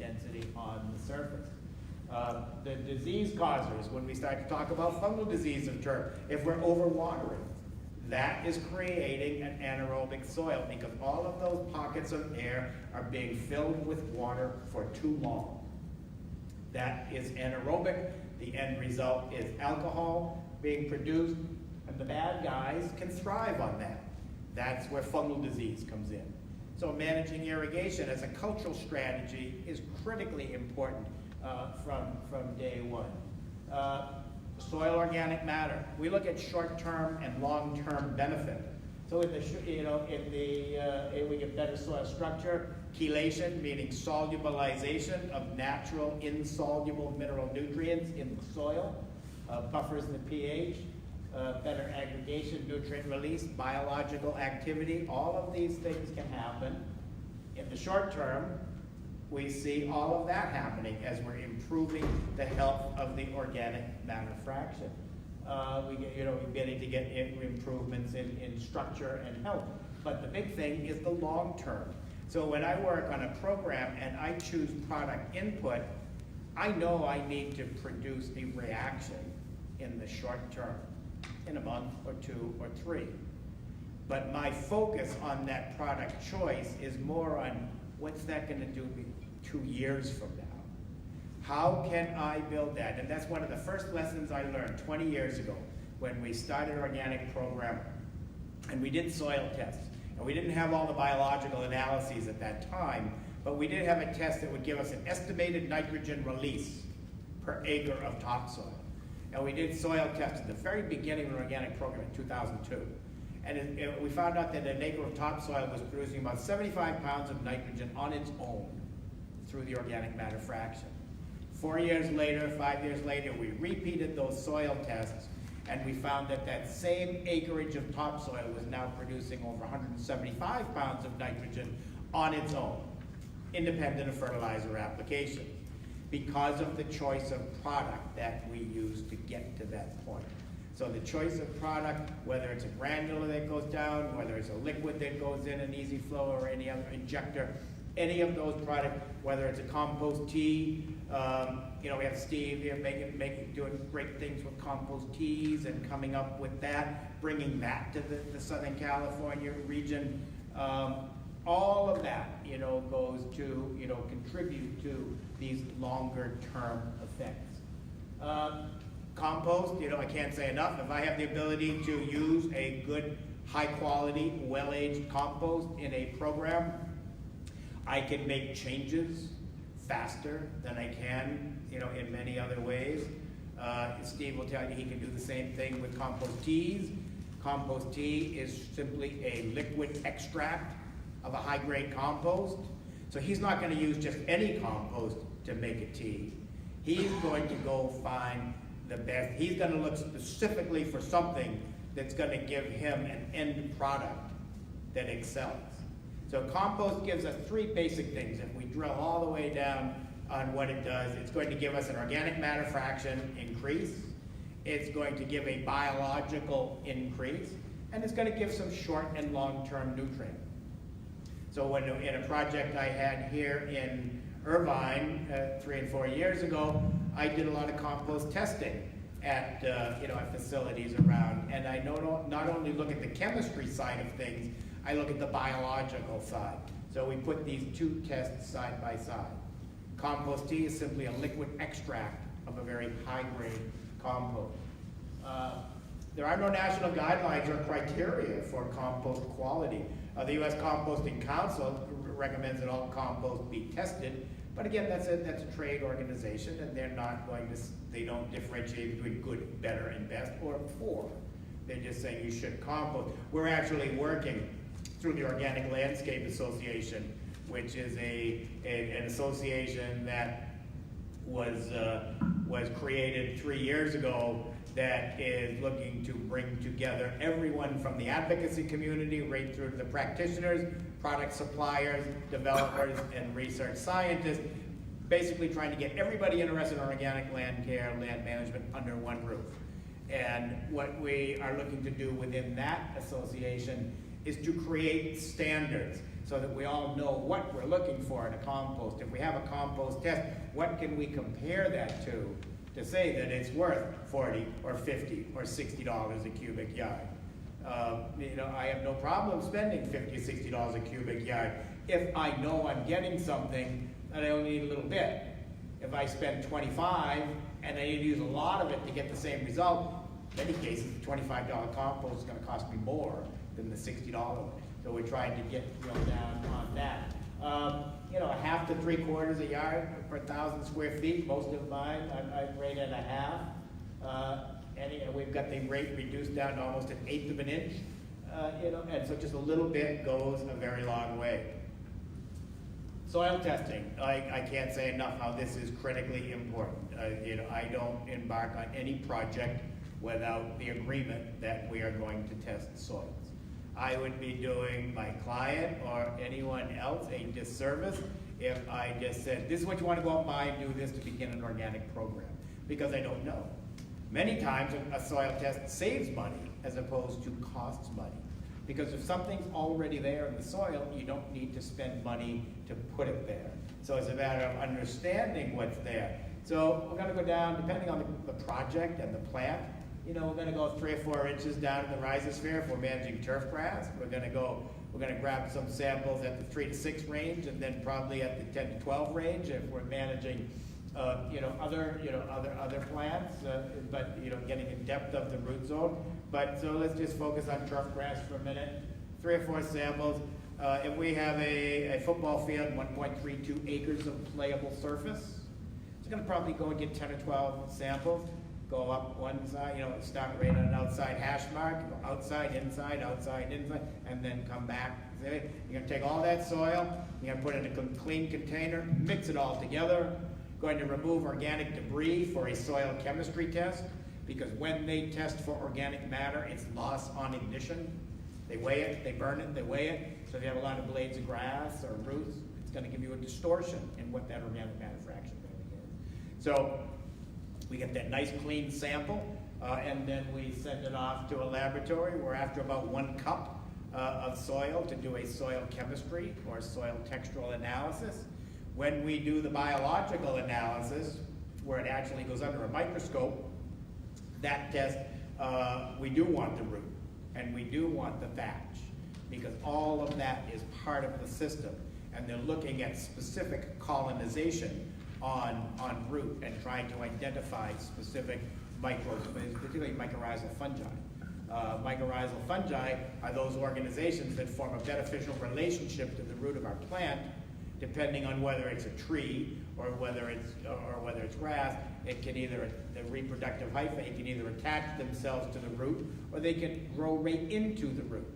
density on the surface. The disease causers, when we start to talk about fungal disease of turf, if we're overwatering, that is creating an anaerobic soil because all of those pockets of air are being filled with water for too long. That is anaerobic. The end result is alcohol being produced, and the bad guys can thrive on that. That's where fungal disease comes in. So managing irrigation as a cultural strategy is critically important from day one. Soil organic matter. We look at short-term and long-term benefit. So in the, we get better soil structure, chelation, meaning solubilization of natural insoluble mineral nutrients in the soil, buffers the pH, better aggregation, nutrient release, biological activity. All of these things can happen. In the short term, we see all of that happening as we're improving the health of the organic matter fraction. We're beginning to get improvements in structure and health. But the big thing is the long term. So when I work on a program and I choose product input, I know I need to produce a reaction in the short term, in a month or 2 or 3. But my focus on that product choice is more on what's that going to do 2 years from now? How can I build that? And that's one of the first lessons I learned 20 years ago when we started an organic program and we did soil tests. And we didn't have all the biological analyses at that time, but we did have a test that would give us an estimated nitrogen release per acre of topsoil. And we did soil tests at the very beginning of an organic program in 2002. And we found out that an acre of topsoil was producing about 75 pounds of nitrogen on its own through the organic matter fraction. 4 years later, 5 years later, we repeated those soil tests, and we found that that same acreage of topsoil was now producing over 175 pounds of nitrogen on its own, independent of fertilizer application, because of the choice of product that we use to get to that point. So the choice of product, whether it's a granular that goes down, whether it's a liquid that goes in an easy flow or any other injector, any of those products, whether it's a compost tea, we have Steve here doing great things with compost teas and coming up with that, bringing that to the Southern California region. All of that, goes to, contribute to these longer term effects. Compost, I can't say enough. If I have the ability to use a good, high quality, well-aged compost in a program, I can make changes faster than I can, in many other ways. Steve will tell you he can do the same thing with compost teas. Compost tea is simply a liquid extract of a high-grade compost. So he's not going to use just any compost to make a tea. He's going to go find the best. He's going to look specifically for something that's going to give him an end product that excels. So compost gives us 3 basic things. If we drill all the way down on what it does, it's going to give us an organic matter fraction increase. It's going to give a biological increase. And it's going to give some short and long-term nutrient. So when in a project I had here in Irvine 3 and 4 years ago, I did a lot of compost testing at at facilities around, and I not only look at the chemistry side of things, I look at the biological side. So we put these 2 tests side by side. Compost tea is simply a liquid extract of a very high-grade compost. There are no national guidelines or criteria for compost quality. The U.S. Composting Council recommends that all compost be tested, but again, that's a trade organization, and they don't differentiate between good, better, and best, or poor. They're just saying you should compost. We're actually working through the Organic Landscape Association, which is an association that was created 3 years ago that is looking to bring together everyone from the advocacy community right through to the practitioners, product suppliers, developers, and research scientists, basically trying to get everybody interested in organic land care, land management under one roof. And what we are looking to do within that association is to create standards so that we all know what we're looking for in a compost. If we have a compost test, what can we compare that to say that it's worth $40 or $50 or $60 a cubic yard? I have no problem spending $50 or $60 a cubic yard if I know I'm getting something and I only need a little bit. If I spend $25 and I need to use a lot of it to get the same result, in many cases the $25 compost is going to cost me more than the $60 one. So we're trying to get down on that. 1/2 to 3/4 a yard per 1,000 square feet. Most of mine, I rate at 1/2. And we've got the rate reduced down to almost 1/8 of an inch. And so just a little bit goes a very long way. Soil testing, I can't say enough how this is critically important. I don't embark on any project without the agreement that we are going to test soils. I would be doing my client or anyone else a disservice if I just said, this is what you want to go out and buy and do this to begin an organic program, because I don't know. Many times a soil test saves money as opposed to costs money. Because if something's already there in the soil, you don't need to spend money to put it there. So it's a matter of understanding what's there. So we're going to go down, depending on the project and the plant, we're going to go 3 or 4 inches down in the rhizosphere if we're managing turf grass. We're going to grab some samples at the 3 to 6 range, and then probably at the 10 to 12 range if we're managing other plants, but getting in depth of the root zone. But so let's just focus on turf grass for a minute. 3 or 4 samples. If we have a football field, 1.32 acres of playable surface, it's going to probably go and get 10 or 12 samples. Go up one side, start right on an outside hash mark, go outside, inside, and then come back. You're going to take all that soil, you're going to put it in a clean container, mix it all together. Going to remove organic debris for a soil chemistry test, because when they test for organic matter, it's loss on ignition. They weigh it, they burn it, they weigh it. So if you have a lot of blades of grass or roots, it's going to give you a distortion in what that organic matter fraction really is. So we get that nice clean sample, and then we send it off to a laboratory. We're after about 1 cup of soil to do a soil chemistry or soil textural analysis. When we do the biological analysis, where it actually goes under a microscope, that test, we do want the root, and we do want the thatch, because all of that is part of the system, and they're looking at specific colonization on root and trying to identify specific microbes, particularly mycorrhizal fungi. Mycorrhizal fungi are those organizations that form a beneficial relationship to the root of our plant, depending on whether it's a tree or whether it's grass. It can either, the reproductive hyphae can either attach themselves to the root, or they can grow right into the root.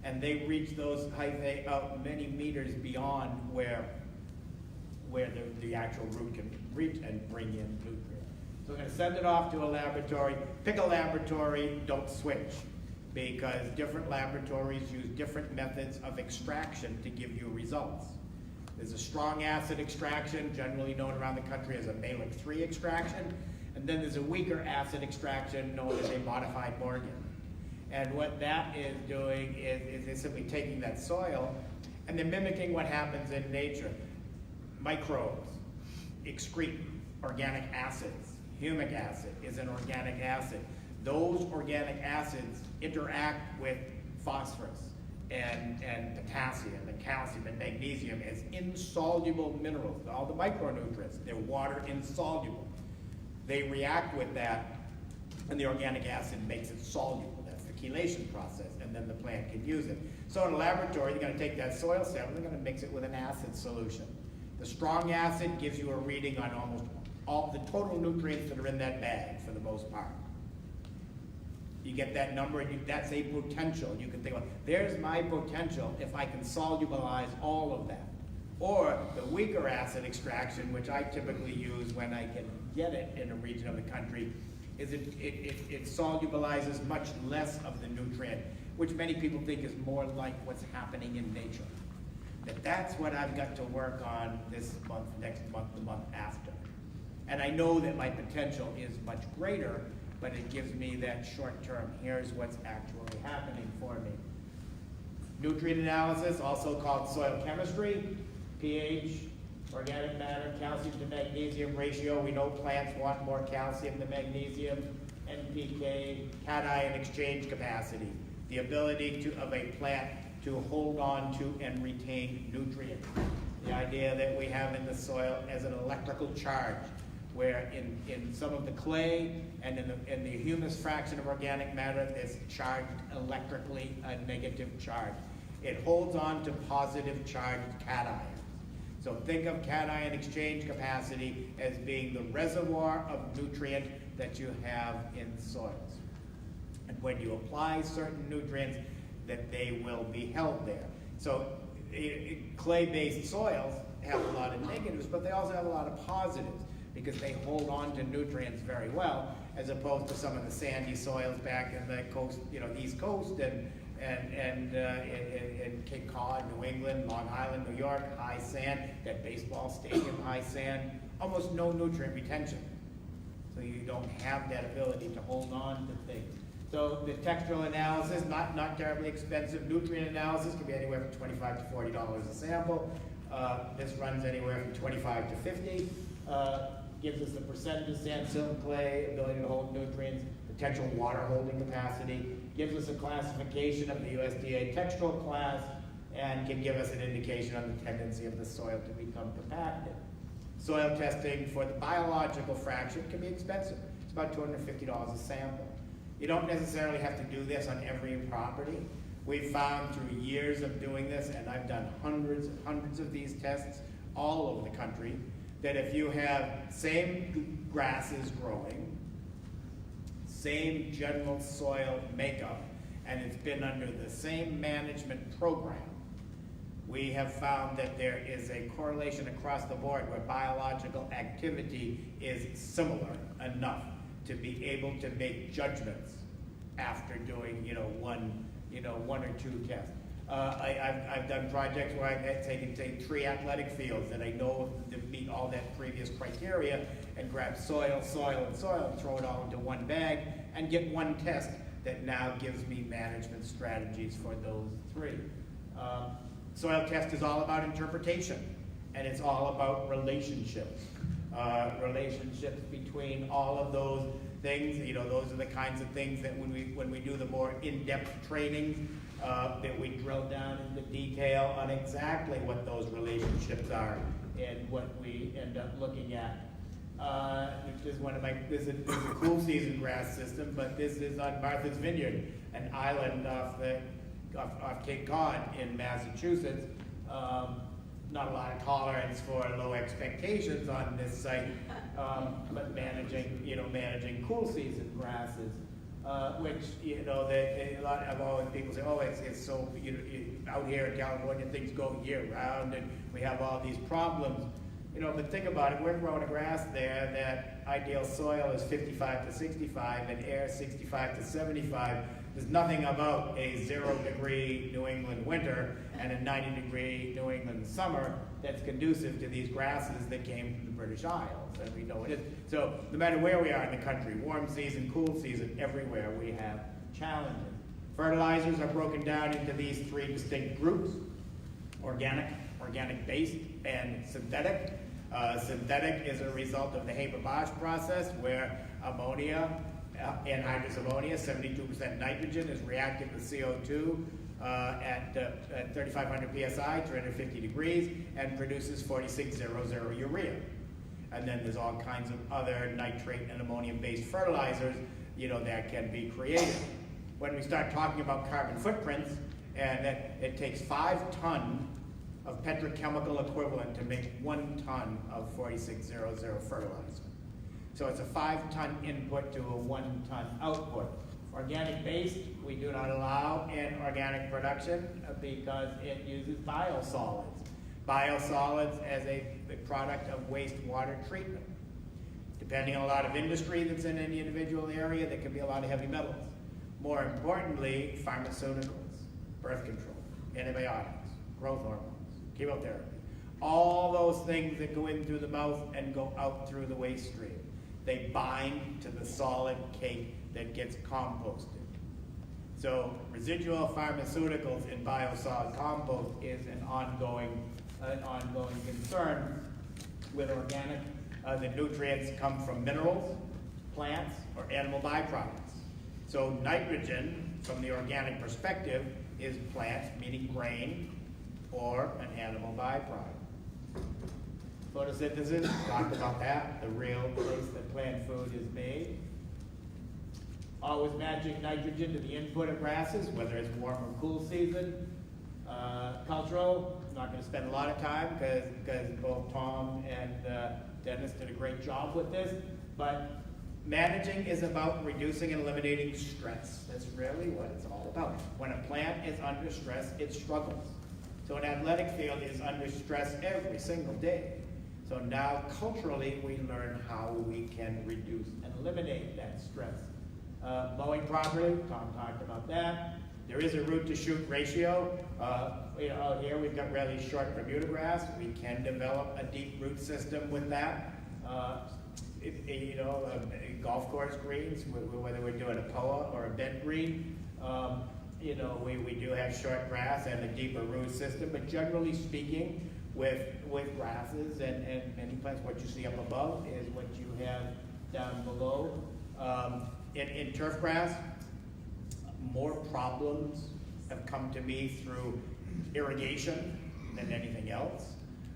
And they reach those hyphae out many meters beyond where the actual root can reach and bring in nutrients. So we're going to send it off to a laboratory. Pick a laboratory, don't switch, because different laboratories use different methods of extraction to give you results. There's a strong acid extraction, generally known around the country as a Mehlich-3 extraction, and then there's a weaker acid extraction known as a modified Morgan. And what that is doing is they're simply taking that soil and they're mimicking what happens in nature. Microbes excrete organic acids. Humic acid is an organic acid. Those organic acids interact with phosphorus and potassium and calcium and magnesium as insoluble minerals. All the micronutrients, they're water insoluble. They react with that, and the organic acid makes it soluble. That's the chelation process, and then the plant can use it. So in a laboratory, they're going to take that soil sample, they're going to mix it with an acid solution. The strong acid gives you a reading on almost all the total nutrients that are in that bag for the most part. You get that number, and that's a potential. You can think, well, there's my potential if I can solubilize all of that. Or the weaker acid extraction, which I typically use when I can get it in a region of the country, is it solubilizes much less of the nutrient, which many people think is more like what's happening in nature. That's what I've got to work on this month, next month, the month after. And I know that my potential is much greater, but it gives me that short term, here's what's actually happening for me. Nutrient analysis, also called soil chemistry, pH, organic matter, calcium to magnesium ratio. We know plants want more calcium than magnesium, NPK, cation exchange capacity, the ability of a plant to hold on to and retain nutrients. The idea that we have in the soil as an electrical charge, where in some of the clay and in the humus fraction of organic matter, there's charged electrically a negative charge. it holds on to positive charged cations. So think of cation exchange capacity as being the reservoir of nutrient that you have in soils. And when you apply certain nutrients, that they will be held there. So clay-based soils have a lot of negatives, but they also have a lot of positives because they hold on to nutrients very well, as opposed to some of the sandy soils back in the coast, the East Coast and Cape Cod, New England, Long Island, New York, high sand, that baseball stadium, high sand, almost no nutrient retention. So you don't have that ability to hold on to things. So the textural analysis, not terribly expensive. Nutrient analysis can be anywhere from $25 to $40 a sample. This runs anywhere from 25 to 50. Gives us the percentage of sand, silt, clay, ability to hold nutrients, potential water holding capacity, gives us a classification of the USDA textural class, and can give us an indication on the tendency of the soil to become compacted. Soil testing for the biological fraction can be expensive. It's about $250 a sample. You don't necessarily have to do this on every property. We've found through years of doing this, and I've done hundreds and hundreds of these tests all over the country, that if you have same grasses growing, same general soil makeup, and it's been under the same management program, we have found that there is a correlation across the board where biological activity is similar enough to be able to make judgments after doing one or two tests. I've done projects where I've taken, say, 3 athletic fields that I know that meet all that previous criteria and grab soil, and throw it all into one bag and get one test that now gives me management strategies for those 3. Soil test is all about interpretation, and it's all about relationships. Relationships between all of those things. Those are the kinds of things that when we do the more in-depth trainings, that we drill down into detail on exactly what those relationships are and what we end up looking at. This is a cool season grass system, but this is on Martha's Vineyard, an island off Cape Cod in Massachusetts. Not a lot of tolerance for low expectations on this site, but managing cool season grasses, which a lot of always people say, oh, it's so out here in California things go year round and we have all these problems. But think about it, we're growing a grass there that ideal soil is 55 to 65 and air 65 to 75. There's nothing about a 0-degree New England winter and a 90-degree New England summer that's conducive to these grasses that came from the British Isles, and we know it is. So no matter where we are in the country, warm season, cool season, everywhere we have challenges. Fertilizers are broken down into these 3 distinct groups: organic-based, and synthetic. Synthetic is a result of the Haber-Bosch process, where ammonia, anhydrous ammonia, 72% nitrogen, is reacted with CO2 at 3,500 psi, 350 degrees, and produces 4600 urea. And then there's all kinds of other nitrate and ammonium-based fertilizers, that can be created. When we start talking about carbon footprints, and that it takes 5 tons of petrochemical equivalent to make 1 ton of 4600 fertilizer. So it's a 5-ton input to a 1-ton output. Organic-based, we do not allow in organic production because it uses biosolids. Biosolids as a product of wastewater treatment. Depending on a lot of industry that's in any individual area, there can be a lot of heavy metals. More importantly, pharmaceuticals, birth control, antibiotics, growth hormones, chemotherapy. All those things that go in through the mouth and go out through the waste stream. They bind to the solid cake that gets composted. So residual pharmaceuticals in biosolid compost is an ongoing concern. With organic, the nutrients come from minerals, plants, or animal byproducts. So nitrogen, from the organic perspective, is plants, meaning grain, or an animal byproduct. Photosynthesis, talked about that, the real place that plant food is made. Always matching nitrogen to the input of grasses, whether it's warm or cool season. Cultural, not going to spend a lot of time because both Tom and Dennis did a great job with this, but managing is about reducing and eliminating stress. That's really what it's all about. When a plant is under stress, it struggles. So an athletic field is under stress every single day. So now culturally we learn how we can reduce and eliminate that stress. Mowing properly, Tom talked about that. There is a root to shoot ratio. Out here we've got really short Bermuda grass. We can develop a deep root system with that. Golf course greens, whether we're doing a POA or a bed green, we do have short grass and a deeper root system, but generally speaking, with grasses and many plants, what you see up above is what you have down below. In turf grass, more problems have come to me through irrigation than anything else.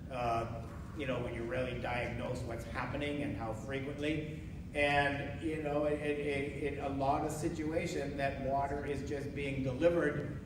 When you really diagnose what's happening and how frequently. And, in a lot of situations, that water is just being delivered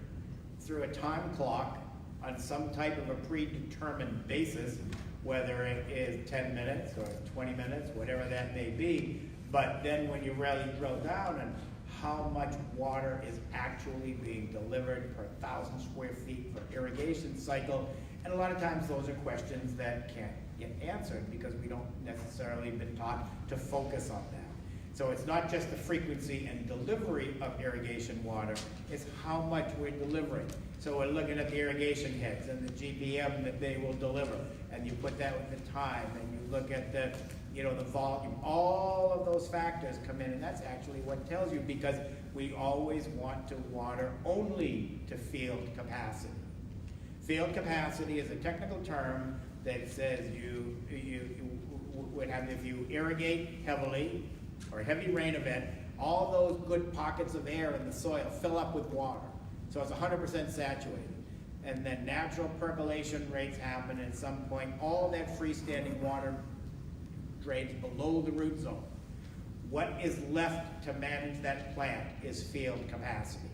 through a time clock on some type of a predetermined basis, whether it is 10 minutes or 20 minutes, whatever that may be. But then when you really drill down on how much water is actually being delivered per 1,000 square feet per irrigation cycle, and a lot of times those are questions that can't get answered because we don't necessarily been taught to focus on that. So it's not just the frequency and delivery of irrigation water, it's how much we're delivering. So we're looking at the irrigation heads and the GPM that they will deliver, and you put that with the time, and you look at the volume. All of those factors come in, and that's actually what tells you, because we always want to water only to field capacity. Field capacity is a technical term that says you would have, if you irrigate heavily or a heavy rain event, all those good pockets of air in the soil fill up with water. So it's 100% saturated. And then natural percolation rates happen, and at some point all that freestanding water drains below the root zone. What is left to manage that plant is field capacity.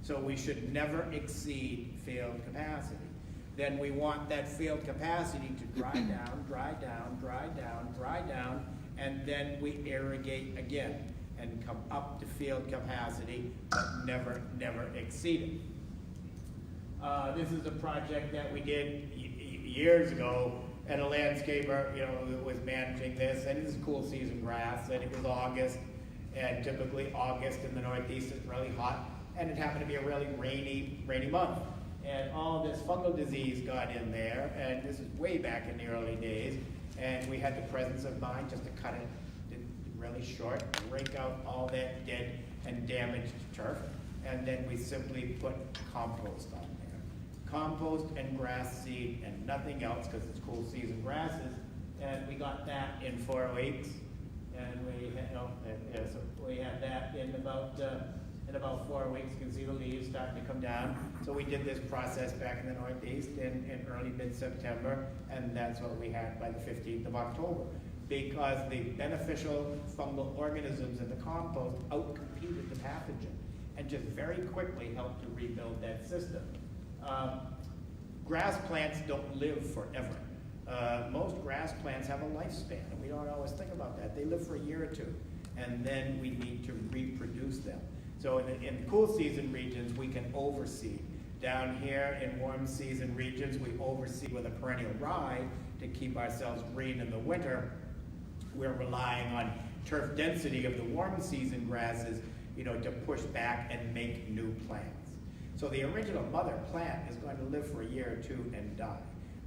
So we should never exceed field capacity. Then we want that field capacity to dry down, dry down, dry down, dry down, and then we irrigate again and come up to field capacity, but never exceed it. This is a project that we did years ago, and a landscaper, was managing this, and it is cool season grass, and it was August, and typically August in the Northeast is really hot, and it happened to be a really rainy month. And all this fungal disease got in there, and this is way back in the early days, and we had the presence of mind just to cut it really short, rake out all that dead and damaged turf, and then we simply put compost on there. Compost and grass seed and nothing else, because it's cool season grasses, and we got that in 4 weeks, and we had that in about 4 weeks. You can see the leaves starting to come down. So we did this process back in the Northeast in early mid-September, and that's what we had by the 15th of October. Because the beneficial fungal organisms in the compost outcompeted the pathogen and just very quickly helped to rebuild that system. Grass plants don't live forever. Most grass plants have a lifespan, and we don't always think about that. They live for a year or two, and then we need to reproduce them. So in the cool season regions, we can overseed. Down here in warm season regions, we overseed with a perennial rye to keep ourselves green in the winter. We're relying on turf density of the warm season grasses, to push back and make new plants. So the original mother plant is going to live for a year or two and die.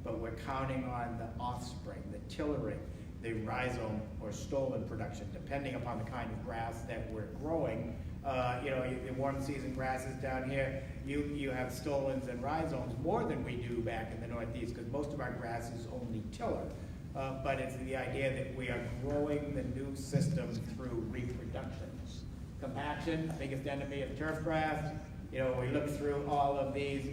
But we're counting on the offspring, the tillering, the rhizome or stolon production, depending upon the kind of grass that we're growing. In warm season grasses down here, you have stolons and rhizomes more than we do back in the Northeast, because most of our grass is only tiller. But it's the idea that we are growing the new system through reproduction. Compaction, biggest enemy of turf grass. We look through all of these,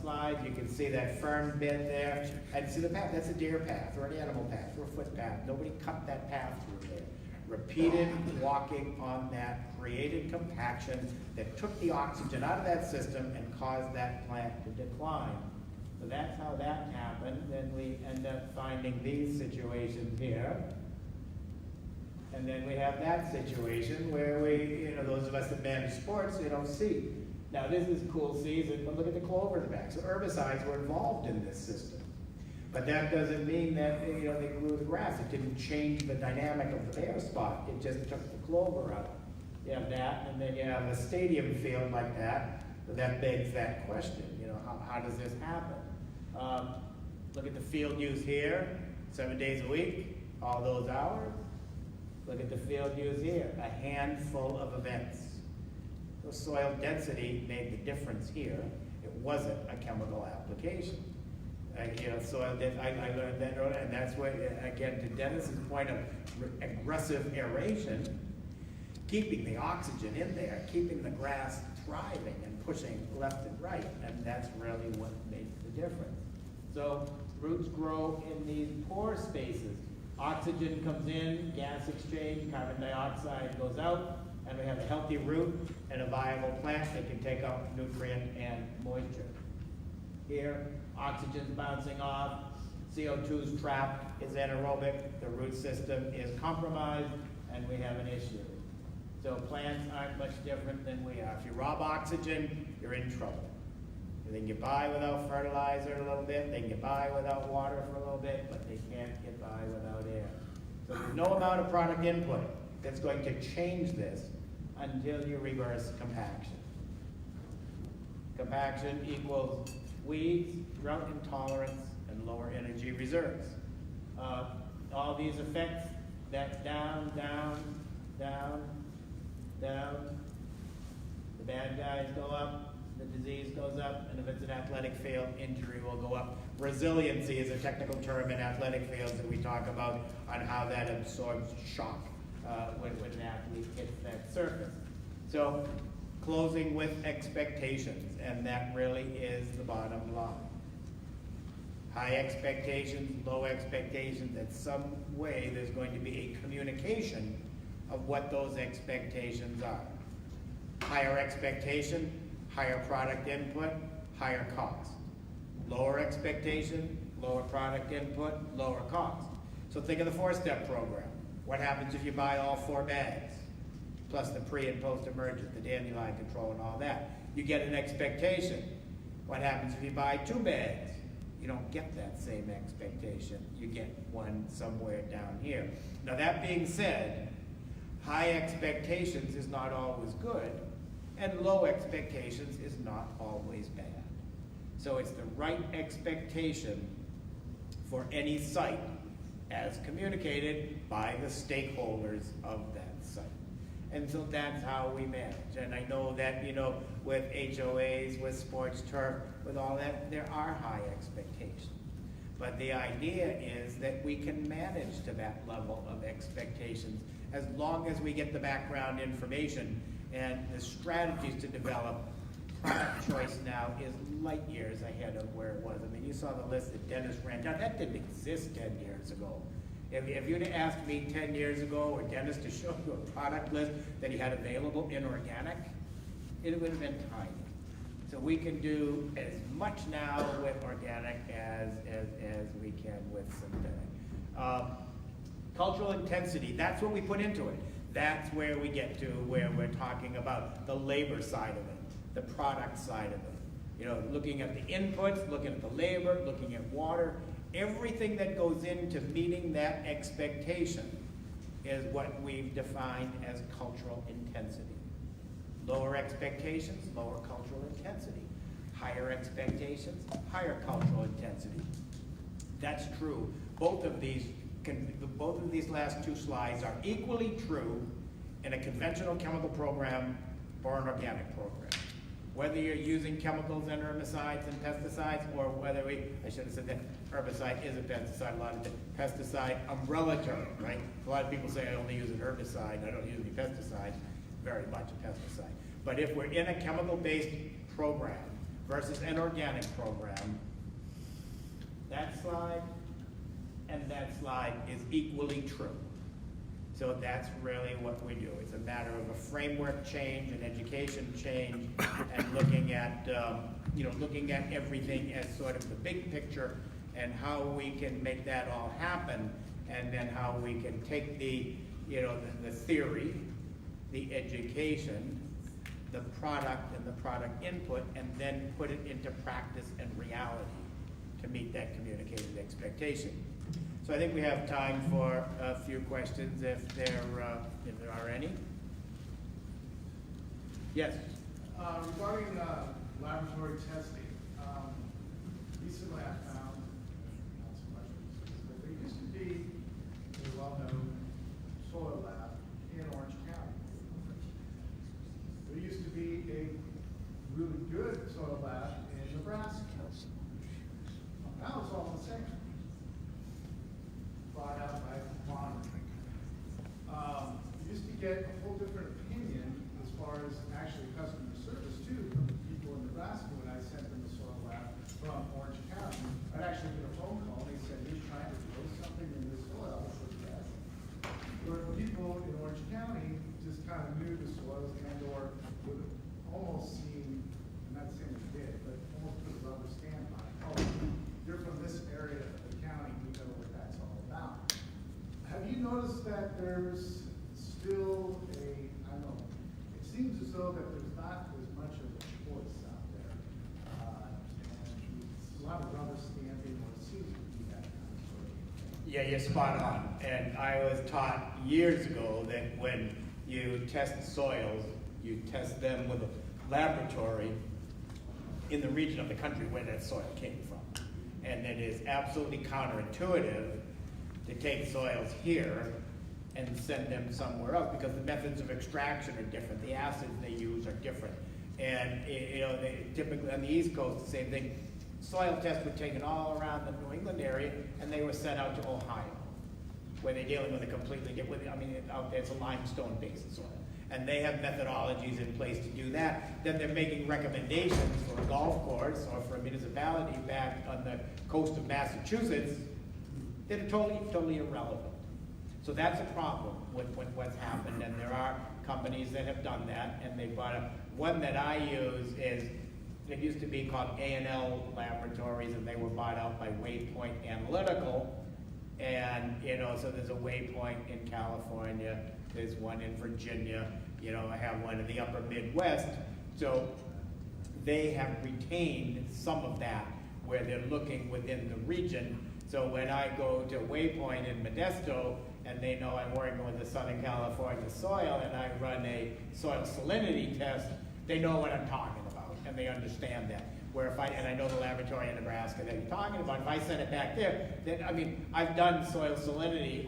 slides. You can see that fern bed there, and see the path. That's a deer path or an animal path or a footpath. Nobody cut that path through there. Repeated walking on that created compaction that took the oxygen out of that system and caused that plant to decline. So that's how that happened. Then we end up finding these situations here. And then we have that situation where we, those of us that manage sports, see. Now this is cool season, but look at the clover in the back. So herbicides were involved in this system. But that doesn't mean that, they grew the grass. It didn't change the dynamic of the bare spot. It just took the clover out. You have that, and then you have a stadium field like that. But that begs that question, how does this happen? Look at the field use here, 7 days a week, all those hours. Look at the field use here, a handful of events. The soil density made the difference here. It wasn't a chemical application. Soil density, I learned that earlier, and that's where, again, to Dennis's point of aggressive aeration, keeping the oxygen in there, keeping the grass thriving and pushing left and right, and that's really what makes the difference. So roots grow in these pore spaces. Oxygen comes in, gas exchange, carbon dioxide goes out, and we have a healthy root and a viable plant that can take up nutrient and moisture. Here, oxygen's bouncing off, CO2's trapped, is anaerobic, the root system is compromised, and we have an issue. So plants aren't much different than we are. If you rob oxygen, you're in trouble. They can get by without fertilizer a little bit, they can get by without water for a little bit, but they can't get by without air. So there's no amount of product input that's going to change this until you reverse compaction. Compaction equals weeds, drought intolerance, and lower energy reserves. All these effects, that down, down, down, down. The bad guys go up, the disease goes up, and if it's an athletic field, injury will go up. Resiliency is a technical term in athletic fields that we talk about on how that absorbs shock when an athlete hits that surface. So closing with expectations, and that really is the bottom line. High expectations, low expectations, in some way there's going to be a communication of what those expectations are. Higher expectation, higher product input, higher cost. Lower expectation, lower product input, lower cost. So think of the 4-step program. What happens if you buy all 4 bags? Plus the pre and post emergent, the dandelion control and all that. You get an expectation. What happens if you buy 2 bags? You don't get that same expectation. You get one somewhere down here. Now that being said, high expectations is not always good, and low expectations is not always bad. So it's the right expectation for any site as communicated by the stakeholders of that site. And so that's how we manage. And I know that, with HOAs, with sports turf, with all that, there are high expectations. But the idea is that we can manage to that level of expectations as long as we get the background information and the strategies to develop. Product choice now is light years ahead of where it was. I mean, you saw the list that Dennis ran down. That didn't exist 10 years ago. If you'd have asked me 10 years ago or Dennis to show you a product list that he had available in organic, it would have been tiny. So we can do as much now with organic as we can with synthetic. Cultural intensity, that's what we put into it. That's where we get to where we're talking about the labor side of it, the product side of it. Looking at the inputs, looking at the labor, looking at water, everything that goes into meeting that expectation is what we've defined as cultural intensity. Lower expectations, lower cultural intensity. Higher expectations, higher cultural intensity. That's true. Both of these last 2 slides are equally true in a conventional chemical program or an organic program. Whether you're using chemicals and herbicides and pesticides, or whether I should have said that herbicide is a pesticide, a lot of pesticide umbrella term, right? A lot of people say I only use an herbicide, I don't use any pesticides, very much a pesticide. But if we're in a chemical-based program versus an organic program, that slide and that slide is equally true. So that's really what we do. It's a matter of a framework change, an education change, and looking at everything as sort of the big picture and how we can make that all happen, and then how we can take the theory, the education, the product and the product input, and then put it into practice and reality to meet that communicated expectation. So I think we have time for a few questions if there are any. Yes? Regarding laboratory testing, recently I found, not so much, but there used to be a well-known soil lab in Orange County. There used to be a really good soil lab in Nebraska. Now it's all the same. Brought out by monitoring. You used to get a whole different opinion as far as actually customer service too from the people in Nebraska when I sent them the soil lab from Orange County. I'd actually get a phone call and they said, "You're trying to grow something in this soil." I said, "Yes." Where people in Orange County just kind of knew the soils and or would almost seem, I'm not saying they did, but almost put a rubber stamp on it. Oh, you're from this area of the county, we know what that's all about. Have you noticed that there's still I don't know, it seems as though that there's not as much of a choice out there. And a lot of rubber stamping, or it seems to be that kind of sort of thing. Yeah, you're spot on. And I was taught years ago that when you test soils, you test them with a laboratory in the region of the country where that soil came from. And it is absolutely counterintuitive to take soils here and send them somewhere else because the methods of extraction are different. The acids they use are different. And they typically on the East Coast, the same thing. Soil tests were taken all around the New England area, and they were sent out to Ohio, where they're dealing with a completely different, out there it's a limestone-based soil. And they have methodologies in place to do that. Then they're making recommendations for a golf course or for a municipality back on the coast of Massachusetts that are totally irrelevant. So that's a problem with what's happened, and there are companies that have done that, and they bought one that I use is, it used to be called A&L Laboratories, and they were bought out by Waypoint Analytical, and so there's a Waypoint in California, there's one in Virginia, I have one in the upper Midwest, so they have retained some of that where they're looking within the region. So when I go to Waypoint in Modesto, and they know I'm working with the Southern California soil, and I run a soil salinity test, they know what I'm talking about, and they understand that. Where and I know the laboratory in Nebraska that you're talking about, if I send it back there, then, I've done soil salinity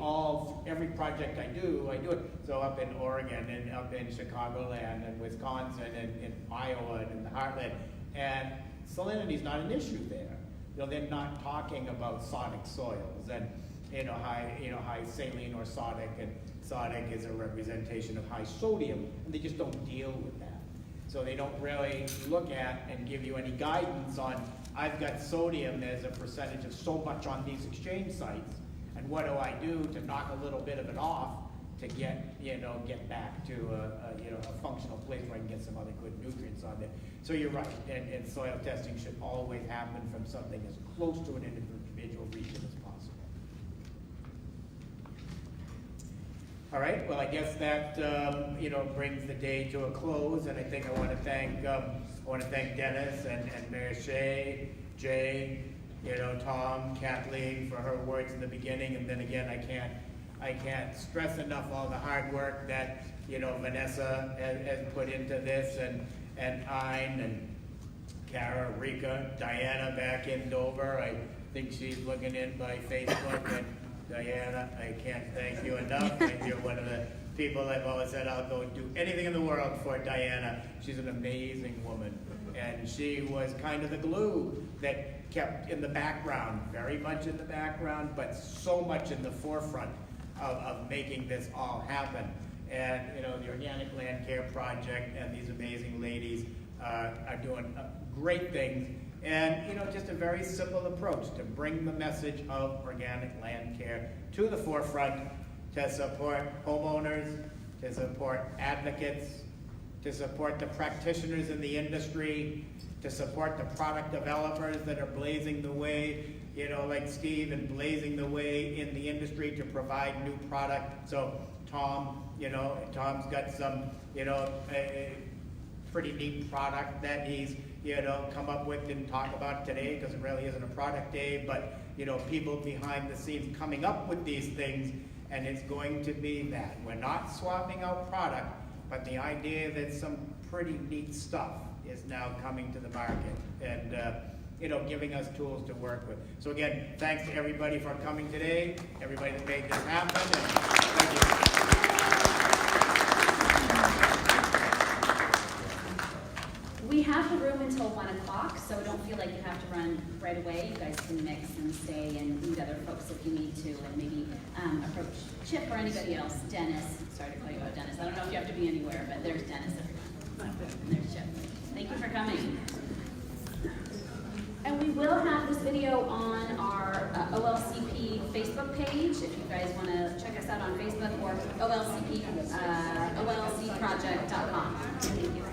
every project I do it. So up in Oregon, and up in Chicagoland, and Wisconsin, and in Iowa, and in the Heartland, and salinity's not an issue there. They're not talking about sodic soils, and high saline or sodic, and sodic is a representation of high sodium, and they just don't deal with that. So they don't really look at and give you any guidance on, I've got sodium as a percentage of so much on these exchange sites, and what do I do to knock a little bit of it off to get back to a functional place where I can get some other good nutrients on there. So you're right, and soil testing should always happen from something as close to an individual region as possible. All right, well, I guess that brings the day to a close, and I think I want to thank Dennis and Mayor Shea, Jay, Tom, Kathleen for her words in the beginning, and then again, I can't stress enough all the hard work that Vanessa has put into this, and Ein and Kara, Rika, Diana back in Dover. I think she's looking in by Facebook, and Diana, I can't thank you enough. You're one of the people I've always said I'll go do anything in the world for Diana. She's an amazing woman, and she was kind of the glue that kept in the background, very much in the background, but so much in the forefront of making this all happen. And the Organic Land Care Project and these amazing ladies are doing great things. And just a very simple approach to bring the message of organic land care to the forefront, to support homeowners, to support advocates, to support the practitioners in the industry, to support the product developers that are blazing the way, you know, like Steve, and blazing the way in the industry to provide new product. So Tom, you know, Tom's got some, you know, a pretty neat product that he's, you know, come up with and talk about today, because it really isn't a product day, but, you know, people behind the scenes coming up with these things, and it's going to be that. We're not swapping out product, but the idea that some pretty neat stuff is now coming to the market and, you know, giving us tools to work with. So again, thanks to everybody for coming today, everybody that made this happen, and thank you. We have the room until 1 o'clock, so don't feel like you have to run right away. You guys can mix and stay and meet other folks if you need to, and maybe approach Chip or anybody else. Dennis, sorry to call you out, Dennis. I don't know if you have to be anywhere, but there's Dennis, everyone. And there's Chip. Thank you for coming. And we will have this video on our OLCP Facebook page, if you guys want to check us out on Facebook, or OLCP, OLCproject.com. Thank you.